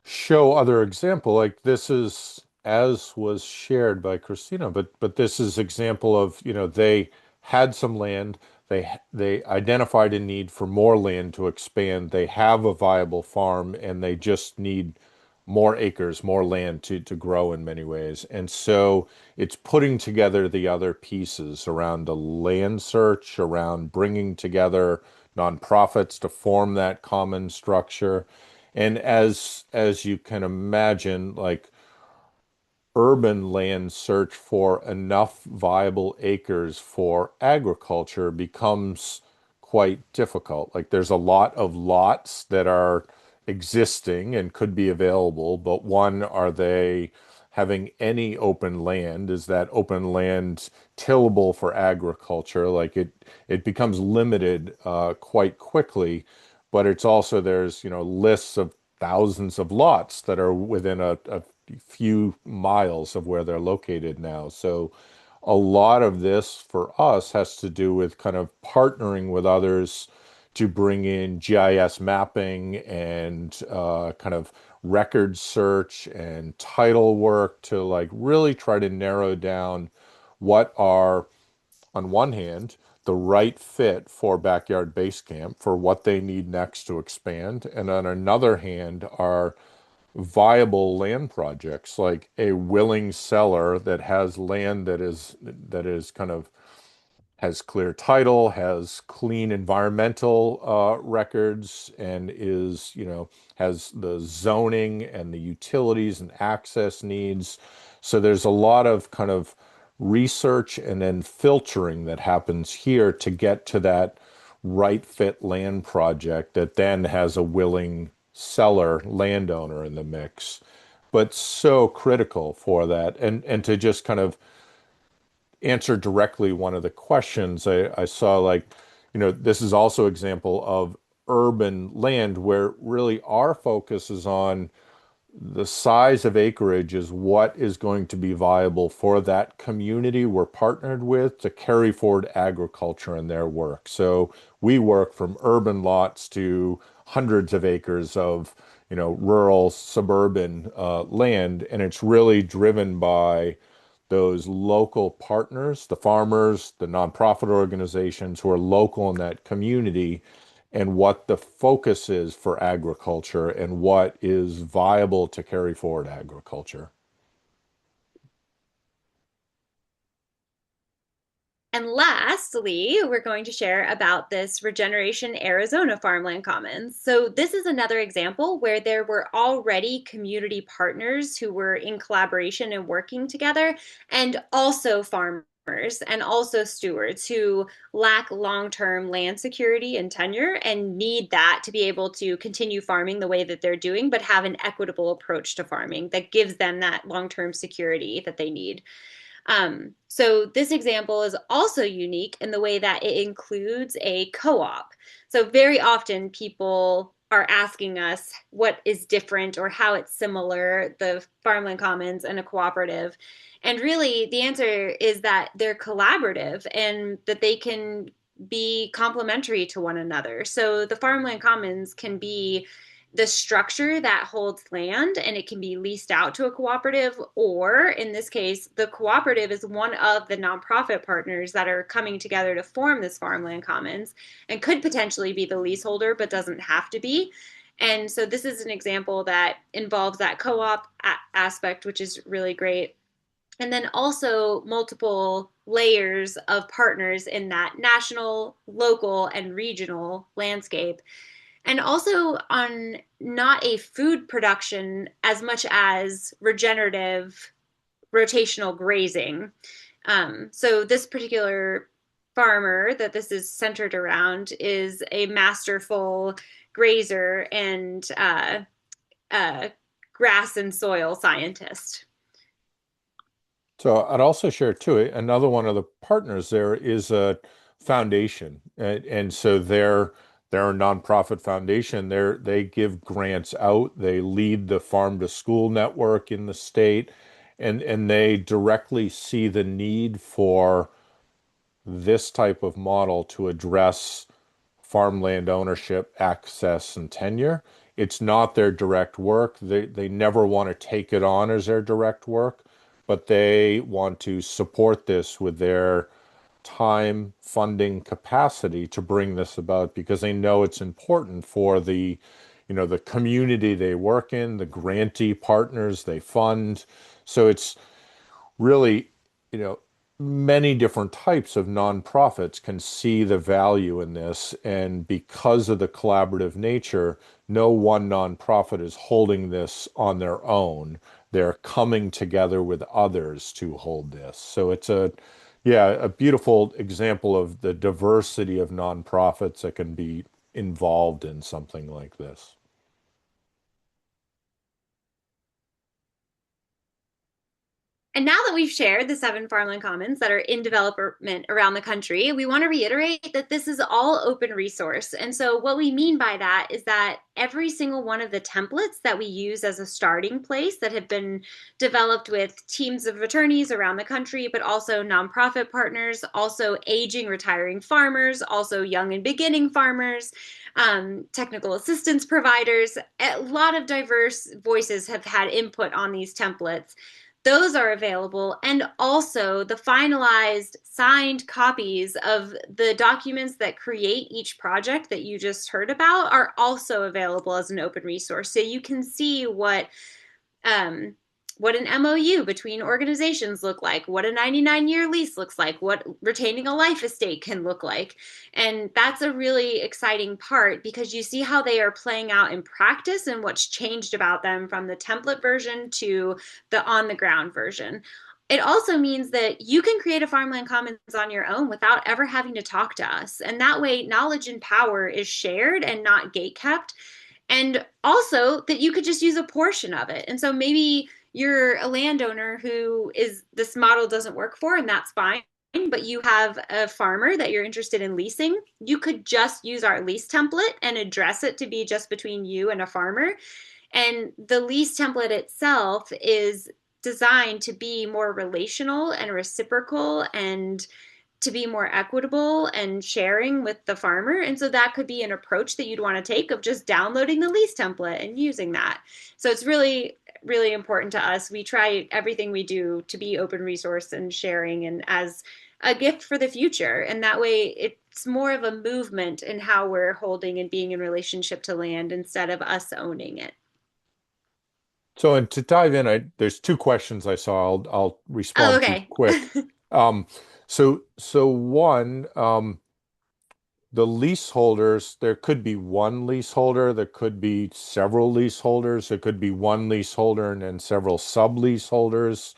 show other example, like this is as was shared by Christina, but this is example of, they had some land, they identified a need for more land to expand. They have a viable farm and they just need more acres, more land to grow in many ways. And so it's putting together the other pieces around the land search, around bringing together nonprofits to form that common structure. And as you can imagine, like urban land search for enough viable acres for agriculture becomes quite difficult. Like there's a lot of lots that are existing and could be available, but one, are they having any open land? Is that open land tillable for agriculture? Like it becomes limited quite quickly, but it's also there's, lists of thousands of lots that are within a few miles of where they're located now. So a lot of this for us has to do with kind of partnering with others to bring in GIS mapping and kind of record search and title work to like really try to narrow down what are, on one hand, the right fit for Backyard Base Camp for what they need next to expand, and on another hand are viable land projects, like a willing seller that has land that is kind of has clear title, has clean environmental records, and is, has the zoning and the utilities and access needs. So there's a lot of kind of research and then filtering that happens here to get to that right fit land project that then has a willing seller landowner in the mix. But so critical for that. And to just kind of answer directly one of the questions I saw, like, this is also example of urban land where really our focus is on the size of acreage is what is going to be viable for that community we're partnered with to carry forward agriculture in their work. So we work from urban lots to hundreds of acres of, rural, suburban land, and it's really driven by those local partners, the farmers, the nonprofit organizations who are local in that community, and what the focus is for agriculture and what is viable to carry forward agriculture. And lastly, we're going to share about this Regeneration Arizona Farmland Commons. So this is another example where there were already community partners who were in collaboration and working together, and also farmers and also stewards who lack long-term land security and tenure and need that to be able to continue farming the way that they're doing, but have an equitable approach to farming that gives them that long-term security that they need. So this example is also unique in the way that it includes a co-op. So very often people are asking us what is different or how it's similar, the farmland commons and a cooperative. And really the answer is that they're collaborative and that they can be complementary to one another. So the farmland commons can be the structure that holds land and it can be leased out to a cooperative, or in this case, the cooperative is one of the nonprofit partners that are coming together to form this farmland commons and could potentially be the leaseholder, but doesn't have to be. And so this is an example that involves that co-op aspect, which is really great. And then also multiple layers of partners in that national, local, and regional landscape, and also on not a food production as much as regenerative rotational grazing. So this particular farmer that this is centered around is a masterful grazer and grass and soil scientist. So I'd also share too, another one of the partners there is a foundation. And so they're a nonprofit foundation. They give grants out. They lead the farm to school network in the state, and they directly see the need for this type of model to address farmland ownership, access, and tenure. It's not their direct work. They never want to take it on as their direct work, but they want to support this with their time, funding, capacity to bring this about because they know it's important for the community they work in, the grantee partners they fund. So it's really, you know, many different types of nonprofits can see the value in this. And because of the collaborative nature, no one nonprofit is holding this on their own. They're coming together with others to hold this. So it's yeah, a beautiful example of the diversity of nonprofits that can be involved in something like this. And now that we've shared the 7 farmland commons that are in development around the country, we want to reiterate that this is all open resource. And so what we mean by that is that every single one of the templates that we use as a starting place that have been developed with teams of attorneys around the country, but also nonprofit partners, also aging, retiring farmers, also young and beginning farmers, technical assistance providers, a lot of diverse voices have had input on these templates. Those are available, and also the finalized signed copies of the documents that create each project that you just heard about are also available as an open resource. So you can see what um, what an MOU between organizations look like, what a 99-year lease looks like, what retaining a life estate can look like. And that's a really exciting part because you see how they are playing out in practice and what's changed about them from the template version to the on the ground version. It also means that you can create a farmland commons on your own without ever having to talk to us. And that way, knowledge and power is shared and not gate kept. And also that you could just use a portion of it. And so maybe you're a landowner who is this model doesn't work for, and that's fine. But you have a farmer that you're interested in leasing. You could just use our lease template and address it to be just between you and a farmer. And the lease template itself is designed to be more relational and reciprocal and to be more equitable and sharing with the farmer. And so that could be an approach that you'd want to take of just downloading the lease template and using that. So it's really, really important to us. We try everything we do to be open resource and sharing and as a gift for the future. And that way it's more of a movement in how we're holding and being in relationship to land instead of us owning it. So, and to dive in, there's two questions I saw. I'll Oh, respond to okay. quick. Um, so one, the leaseholders, there could be one leaseholder, there could be several leaseholders, there could be one leaseholder and then several sub-leaseholders.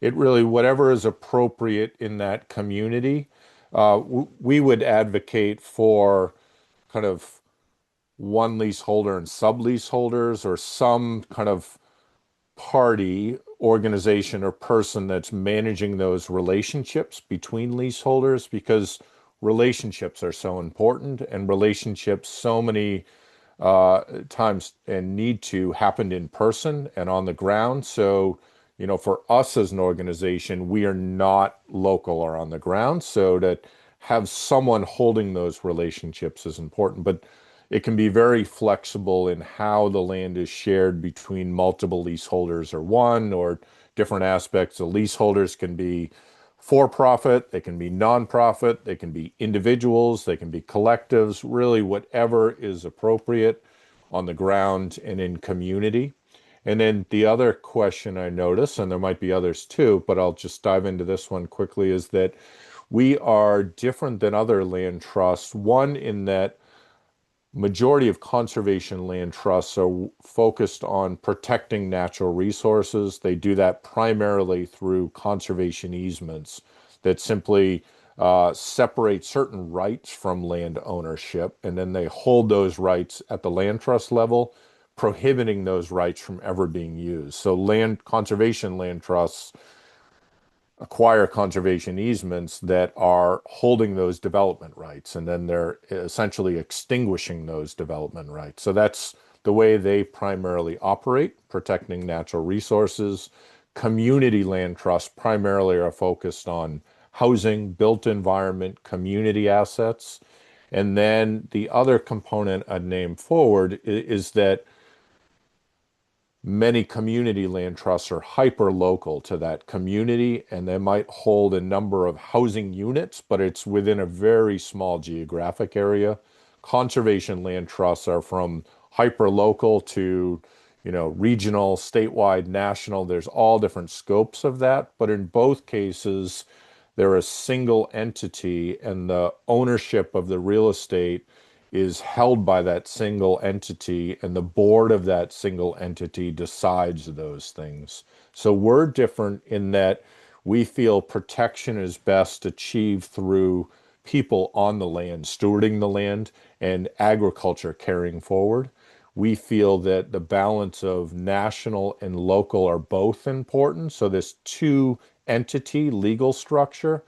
It really, whatever is appropriate in that community, we would advocate for kind of one leaseholder and sub-leaseholders or some kind of party, organization, or person that's managing those relationships between leaseholders because relationships are so important and relationships so many times and need to happen in person and on the ground. So, for us as an organization, we are not local or on the ground. So to have someone holding those relationships is important, but it can be very flexible in how the land is shared between multiple leaseholders or one or different aspects. The leaseholders can be for profit, they can be nonprofit, they can be individuals, they can be collectives, really whatever is appropriate on the ground and in community. And then the other question I notice, and there might be others too, but I'll just dive into this one quickly, is that we are different than other land trusts. One, in that majority of conservation land trusts are focused on protecting natural resources. They do that primarily through conservation easements that simply separate certain rights from land ownership, and then they hold those rights at the land trust level, prohibiting those rights from ever being used. So land conservation land trusts acquire conservation easements that are holding those development rights, and then they're essentially extinguishing those development rights. So that's the way they primarily operate, protecting natural resources. Community land trusts primarily are focused on housing, built environment, community assets. And then the other component I'd name forward is that many community land trusts are hyper local to that community, and they might hold a number of housing units, but it's within a very small geographic area. Conservation land trusts are from hyper local to, regional, statewide, national. There's all different scopes of that, but in both cases, they're a single entity, and the ownership of the real estate is held by that single entity, and the board of that single entity decides those things. So we're different in that we feel protection is best achieved through people on the land, stewarding the land, and agriculture carrying forward. We feel that the balance of national and local are both important. So this two entity legal structure,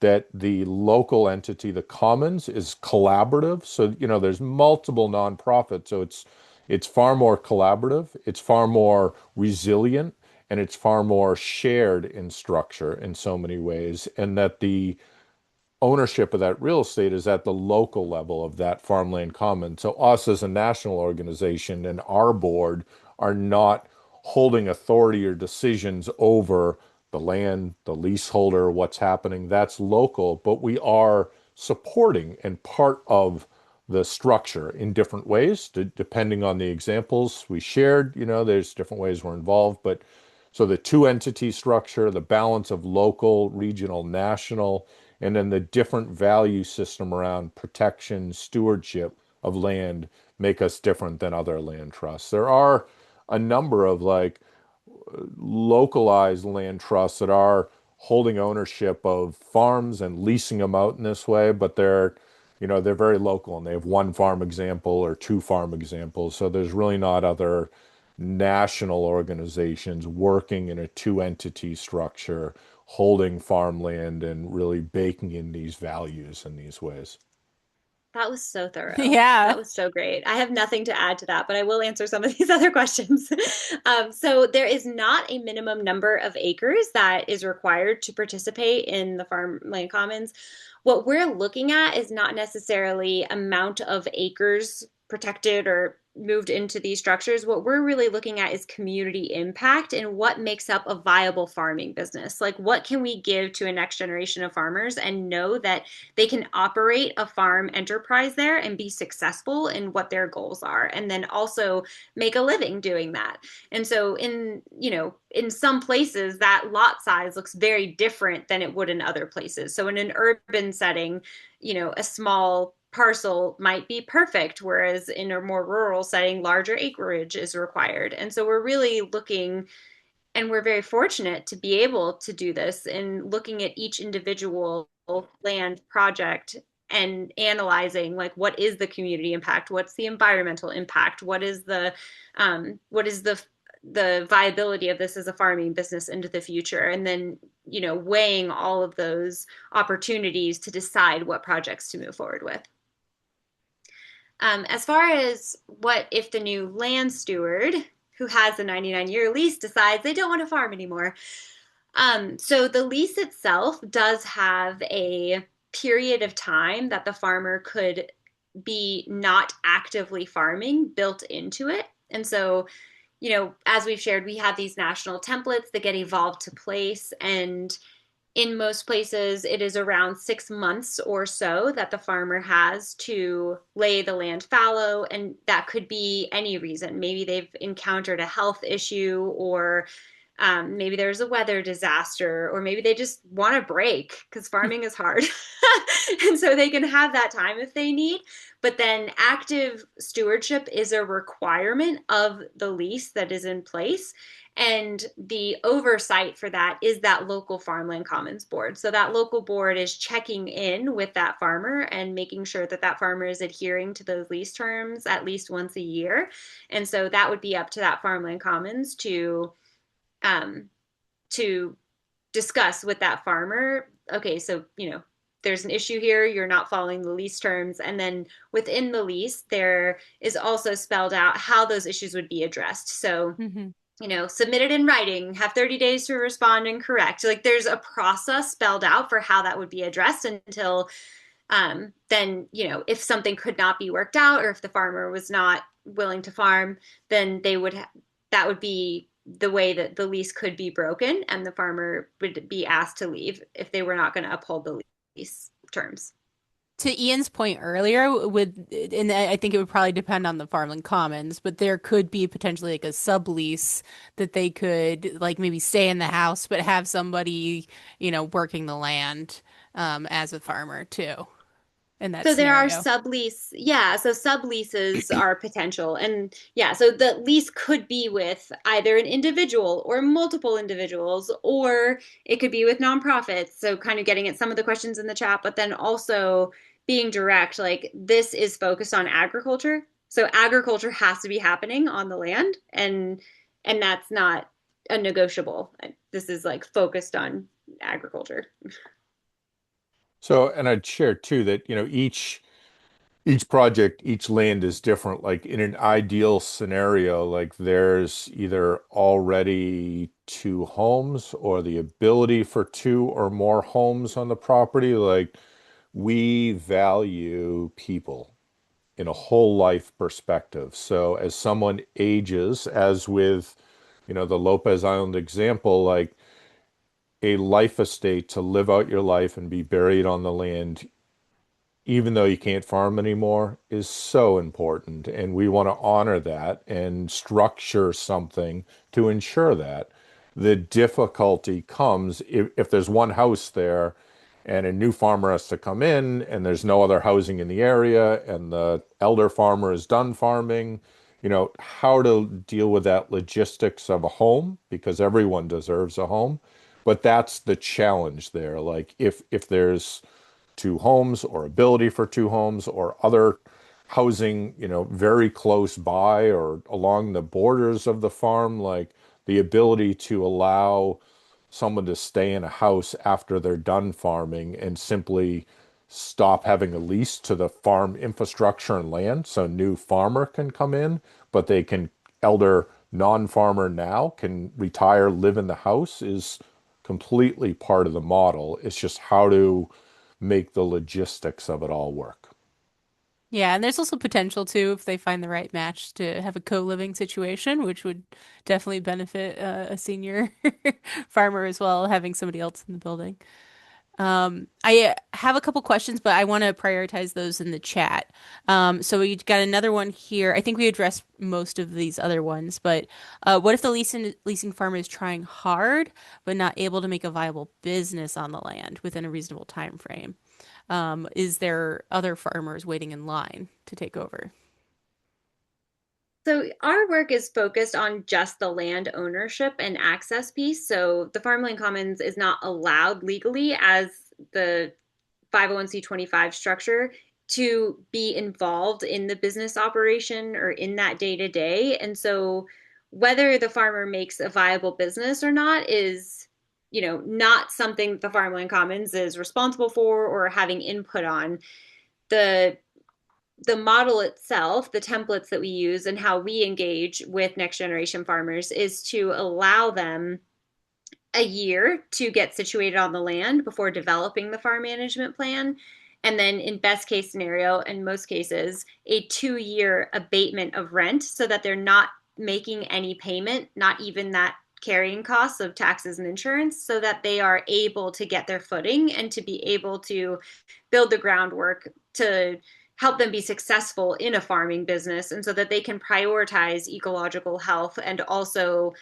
that the local entity, the commons, is collaborative. So, there's multiple nonprofits. So it's far more collaborative, it's far more resilient, and it's far more shared in structure in so many ways. And that the ownership of that real estate is at the local level of that farmland common. So us as a national organization and our board are not holding authority or decisions over the land, the leaseholder, what's happening. That's local, but we are supporting and part of the structure in different ways, depending on the examples we shared. There's different ways we're involved, but So the two entity structure, the balance of local, regional, national, and then the different value system around protection, stewardship of land make us different than other land trusts. There are a number of like localized land trusts that are holding ownership of farms and leasing them out in this way, but they're very local and they have one farm example or two farm examples. So there's really not other national organizations working in a two entity structure, holding farmland and really baking in these values in these ways. That was so thorough. Yeah. That was so great. I have nothing to add to that, but I will answer some of these other questions. So there is not a minimum number of acres that is required to participate in the farmland commons. What we're looking at is not necessarily amount of acres protected or moved into these structures. What we're really looking at is community impact and what makes up a viable farming business. Like, what can we give to a next generation of farmers and know that they can operate a farm enterprise there and be successful in what their goals are, and then also make a living doing that. And so in some places that lot size looks very different than it would in other places. So in an urban setting, a small parcel might be perfect, whereas in a more rural setting, larger acreage is required. And so we're really looking, and we're very fortunate to be able to do this in looking at each individual land project and analyzing, like, what is the community impact, what's the environmental impact, what is the viability of this as a farming business into the future, and then weighing all of those opportunities to decide what projects to move forward with. As far as what if the new land steward who has a 99-year lease decides they don't want to farm anymore. So the lease itself does have a period of time that the farmer could be not actively farming built into it. And so, as we've shared, we have these national templates that get evolved to place. And in most places, it is around 6 months or so that the farmer has to lay the land fallow. And that could be any reason. Maybe they've encountered a health issue, or maybe there's a weather disaster, or maybe they just want a break because farming is hard. And so they can have that time if they need. But then active stewardship is a requirement of the lease that is in place. And the oversight for that is that local farmland commons board. So that local board is checking in with that farmer and making sure that that farmer is adhering to those lease terms at least once a year. And so that would be up to that farmland commons um, to discuss with that farmer. Okay, so there's an issue here, you're not following the lease terms. And then within the lease, there is also spelled out how those issues would be addressed. So Hmm. submit it in writing, have 30 days to respond and correct. Like, there's a process spelled out for how that would be addressed until then, if something could not be worked out, or if the farmer was not willing to farm, then that would be the way that the lease could be broken, and the farmer would be asked to leave if they were not going to uphold the lease terms. To Ian's point earlier, and I think it would probably depend on the farmland commons, but there could be potentially like a sublease that they could like maybe stay in the house, but have somebody, working the land, as a farmer too, in that So there are scenario. sublease, yeah. So subleases are potential, and yeah. So the lease could be with either an individual or multiple individuals, or it could be with nonprofits. So kind of getting at some of the questions in the chat, but then also being direct, like, this is focused on agriculture. So agriculture has to be happening on the land, and that's not a negotiable. This is like focused on agriculture. So, and I'd share too that, each project, each land is different. Like in an ideal scenario, like there's either already two homes or the ability for two or more homes on the property. Like we value people in a whole life perspective. So as someone ages, as with, the Lopez Island example, like a life estate to live out your life and be buried on the land even though you can't farm anymore, is so important. And we want to honor that and structure something to ensure that. The difficulty comes if there's one house there and a new farmer has to come in and there's no other housing in the area and the elder farmer is done farming, how to deal with that logistics of a home because everyone deserves a home. But that's the challenge there. Like if there's two homes or ability for two homes or other housing, very close by or along the borders of the farm, like the ability to allow someone to stay in a house after they're done farming and simply stop having a lease to the farm infrastructure and land so new farmer can come in, but they can elder non-farmer now can retire, live in the house is completely part of the model. It's just how to make the logistics of it all work. Yeah, and there's also potential too if they find the right match to have a co-living situation, which would definitely benefit a senior farmer as well, having somebody else in the building. I have a couple questions, but I want to prioritize those in the chat. So we got another one here. I think we addressed most of these other ones, but what if the leasing farmer is trying hard but not able to make a viable business on the land within a reasonable time frame? Is there other farmers waiting in line to take over? So our work is focused on just the land ownership and access piece. So the Farmland Commons is not allowed legally as the 501c25 structure to be involved in the business operation or in that day to day. And so whether the farmer makes a viable business or not is, not something the Farmland Commons is responsible for or having input on. The the model itself, the templates that we use and how we engage with next generation farmers is to allow them a year to get situated on the land before developing the farm management plan. And then, in best case scenario, in most cases, a 2 year abatement of rent so that they're not making any payment, not even that carrying costs of taxes and insurance, so that they are able to get their footing and to be able to build the groundwork to help them be successful in a farming business and so that they can prioritize ecological health and also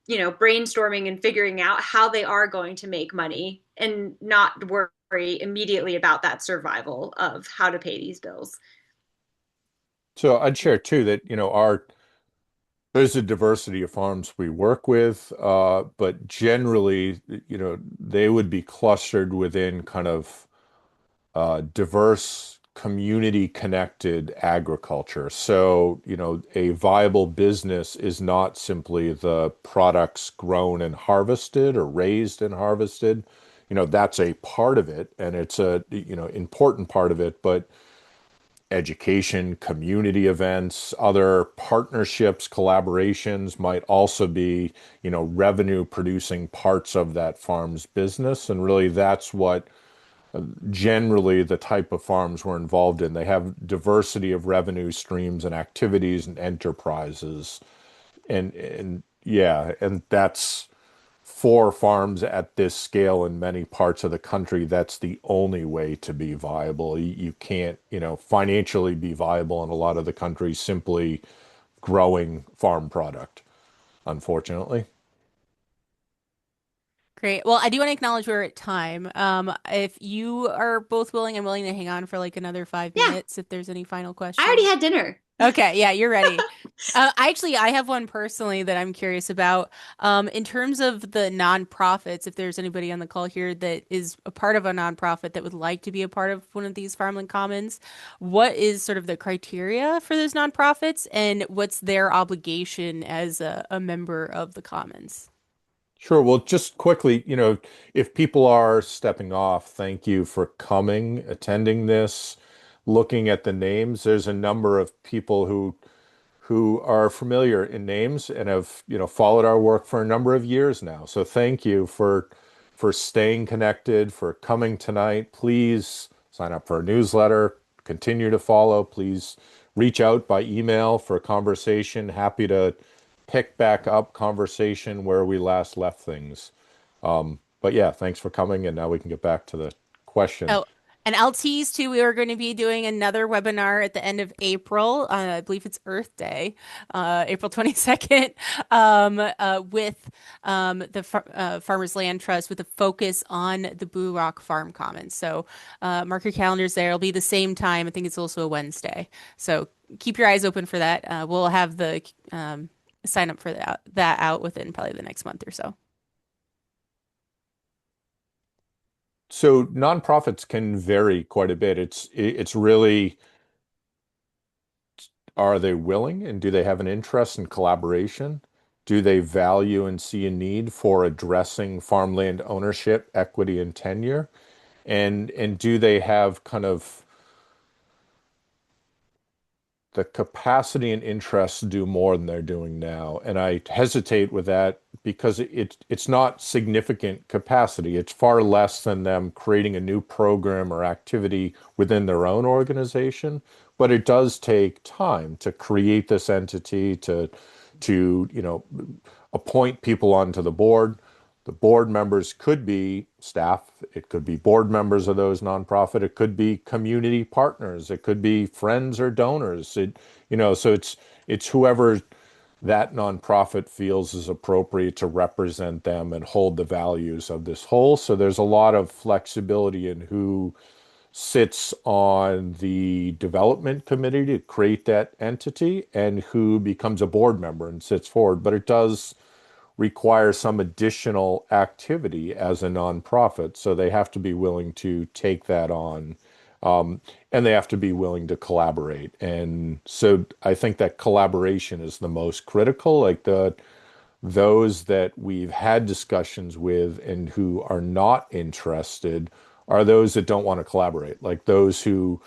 brainstorming and figuring out how they are going to make money and not worry immediately about that survival of how to pay these bills. So I'd share too that, there's a diversity of farms we work with, but generally, they would be clustered within kind of diverse, community connected agriculture. So, a viable business is not simply the products grown and harvested or raised and harvested. That's a part of it, and it's a, important part of it, but education, community events, other partnerships, collaborations might also be, revenue producing parts of that farm's business. And really, that's what generally the type of farms we're involved in. They have diversity of revenue streams and activities and enterprises. And yeah, and that's for farms at this scale in many parts of the country, that's the only way to be viable. You can't, financially be viable in a lot of the country simply growing farm product, unfortunately. Great. Well, I do want to acknowledge we're at time. If you are both willing, I'm willing to hang on for like another five Yeah, minutes if there's any final I already questions. had dinner. Okay, yeah, you're ready. I have one personally that I'm curious about. In terms of the nonprofits, if there's anybody on the call here that is a part of a nonprofit that would like to be a part of one of these farmland commons, what is sort of the criteria for those nonprofits and what's their obligation as a member of the commons? Sure. Well, just quickly, if people are stepping off, thank you for coming, attending this, looking at the names. There's a number of people who are familiar in names and have, followed our work for a number of years now. So thank you for staying connected, for coming tonight. Please sign up for a newsletter, continue to follow. Please reach out by email for a conversation. Happy to pick back up conversation where we last left things. But yeah, thanks for coming, and now we can get back to the question. Oh, And I'll tease too, we are going to be doing another webinar at the end of April. I believe it's Earth Day, April 22nd, with the Farmers Land Trust with a focus on the Blue Rock Farm Commons. So mark your calendars there. It'll be the same time. I think it's also a Wednesday. So keep your eyes open for that. We'll have the sign up for that out within probably the next month or so. So nonprofits can vary quite a bit. It's really, are they willing and do they have an interest in collaboration? Do they value and see a need for addressing farmland ownership, equity, and tenure? And do they have kind of the capacity and interest to do more than they're doing now? And I hesitate with that because it's not significant capacity. It's far less than them creating a new program or activity within their own organization. But it does take time to create this entity, to appoint people onto the board. The board members could be staff, it could be board members of those nonprofit, it could be community partners, it could be friends or donors. So it's whoever that nonprofit feels is appropriate to represent them and hold the values of this whole. So there's a lot of flexibility in who sits on the development committee to create that entity and who becomes a board member and sits forward. But it does require some additional activity as a nonprofit. So they have to be willing to take that on. And they have to be willing to collaborate. And so I think that collaboration is the most critical. Like those that we've had discussions with and who are not interested are those that don't want to collaborate, like those who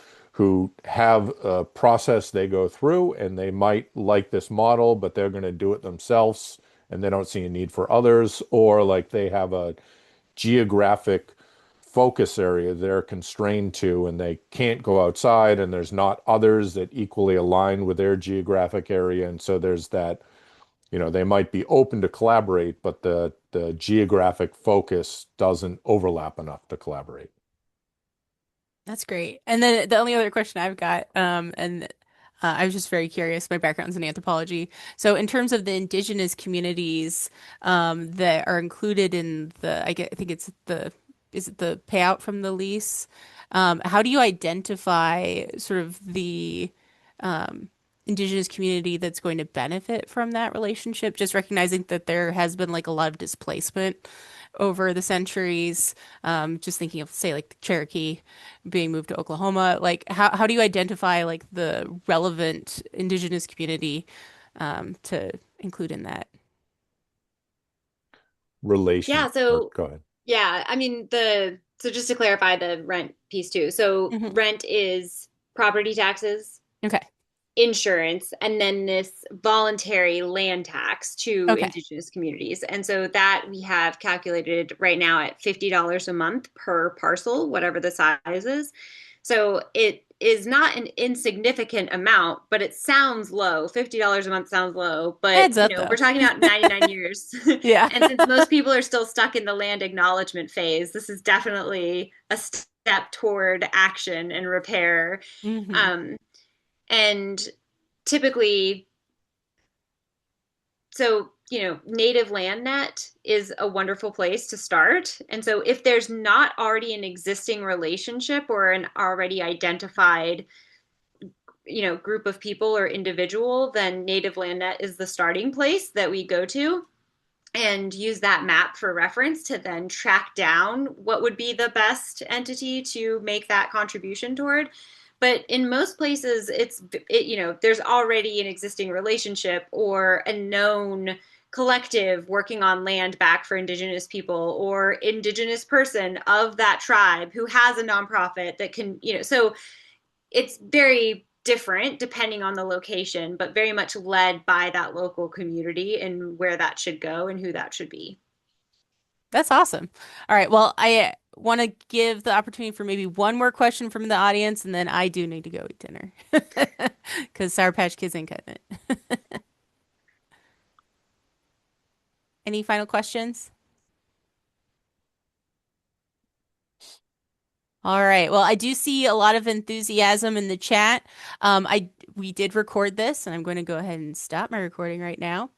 have a process they go through and they might like this model, but they're going to do it themselves and they don't see a need for others, or like they have a geographic focus area they're constrained to and they can't go outside, and there's not others that equally align with their geographic area. And so there's that, they might be open to collaborate, but the geographic focus doesn't overlap enough to collaborate. That's great. And then the only other question I've got, and I was just very curious. My background's in anthropology. So, in terms of the indigenous communities that are included in I think is it the payout from the lease? How do you identify sort of the um, indigenous community that's going to benefit from that relationship? Just recognizing that there has been like a lot of displacement over the centuries. Just thinking of, say, like the Cherokee being moved to Oklahoma. Like, how do you identify like the relevant indigenous community to include in that? Yeah, Or so go ahead. yeah, I mean the so just to clarify the rent piece too. So Hmm. rent is property taxes, Okay. insurance, and then this voluntary land tax to Okay. indigenous communities. And so that we have calculated right now at $50 a month per parcel, whatever the size is. So it is not an insignificant amount, but it sounds low. $50 a month sounds low, but Heads up we're though. talking about 99 years. Yeah. And since most people are still stuck in the land acknowledgement phase, this is definitely a step toward action and repair. Hmm. Um, and typically, so native land net is a wonderful place to start. And so if there's not already an existing relationship or an already identified group of people or individual, then native land net is the starting place that we go to and use that map for reference to then track down what would be the best entity to make that contribution toward. But in most places, there's already an existing relationship or a known collective working on land back for indigenous people or indigenous person of that tribe who has a nonprofit that can, so it's very different depending on the location, but very much led by that local community and where that should go and who that should be. That's awesome. All right. Well, I want to give the opportunity for maybe one more question from the audience, and then I do need to go eat dinner because Sour Patch Kids ain't cutting it. Any final questions? All right. Well, I do see a lot of enthusiasm in the chat. We did record this, and I'm going to go ahead and stop my recording right now.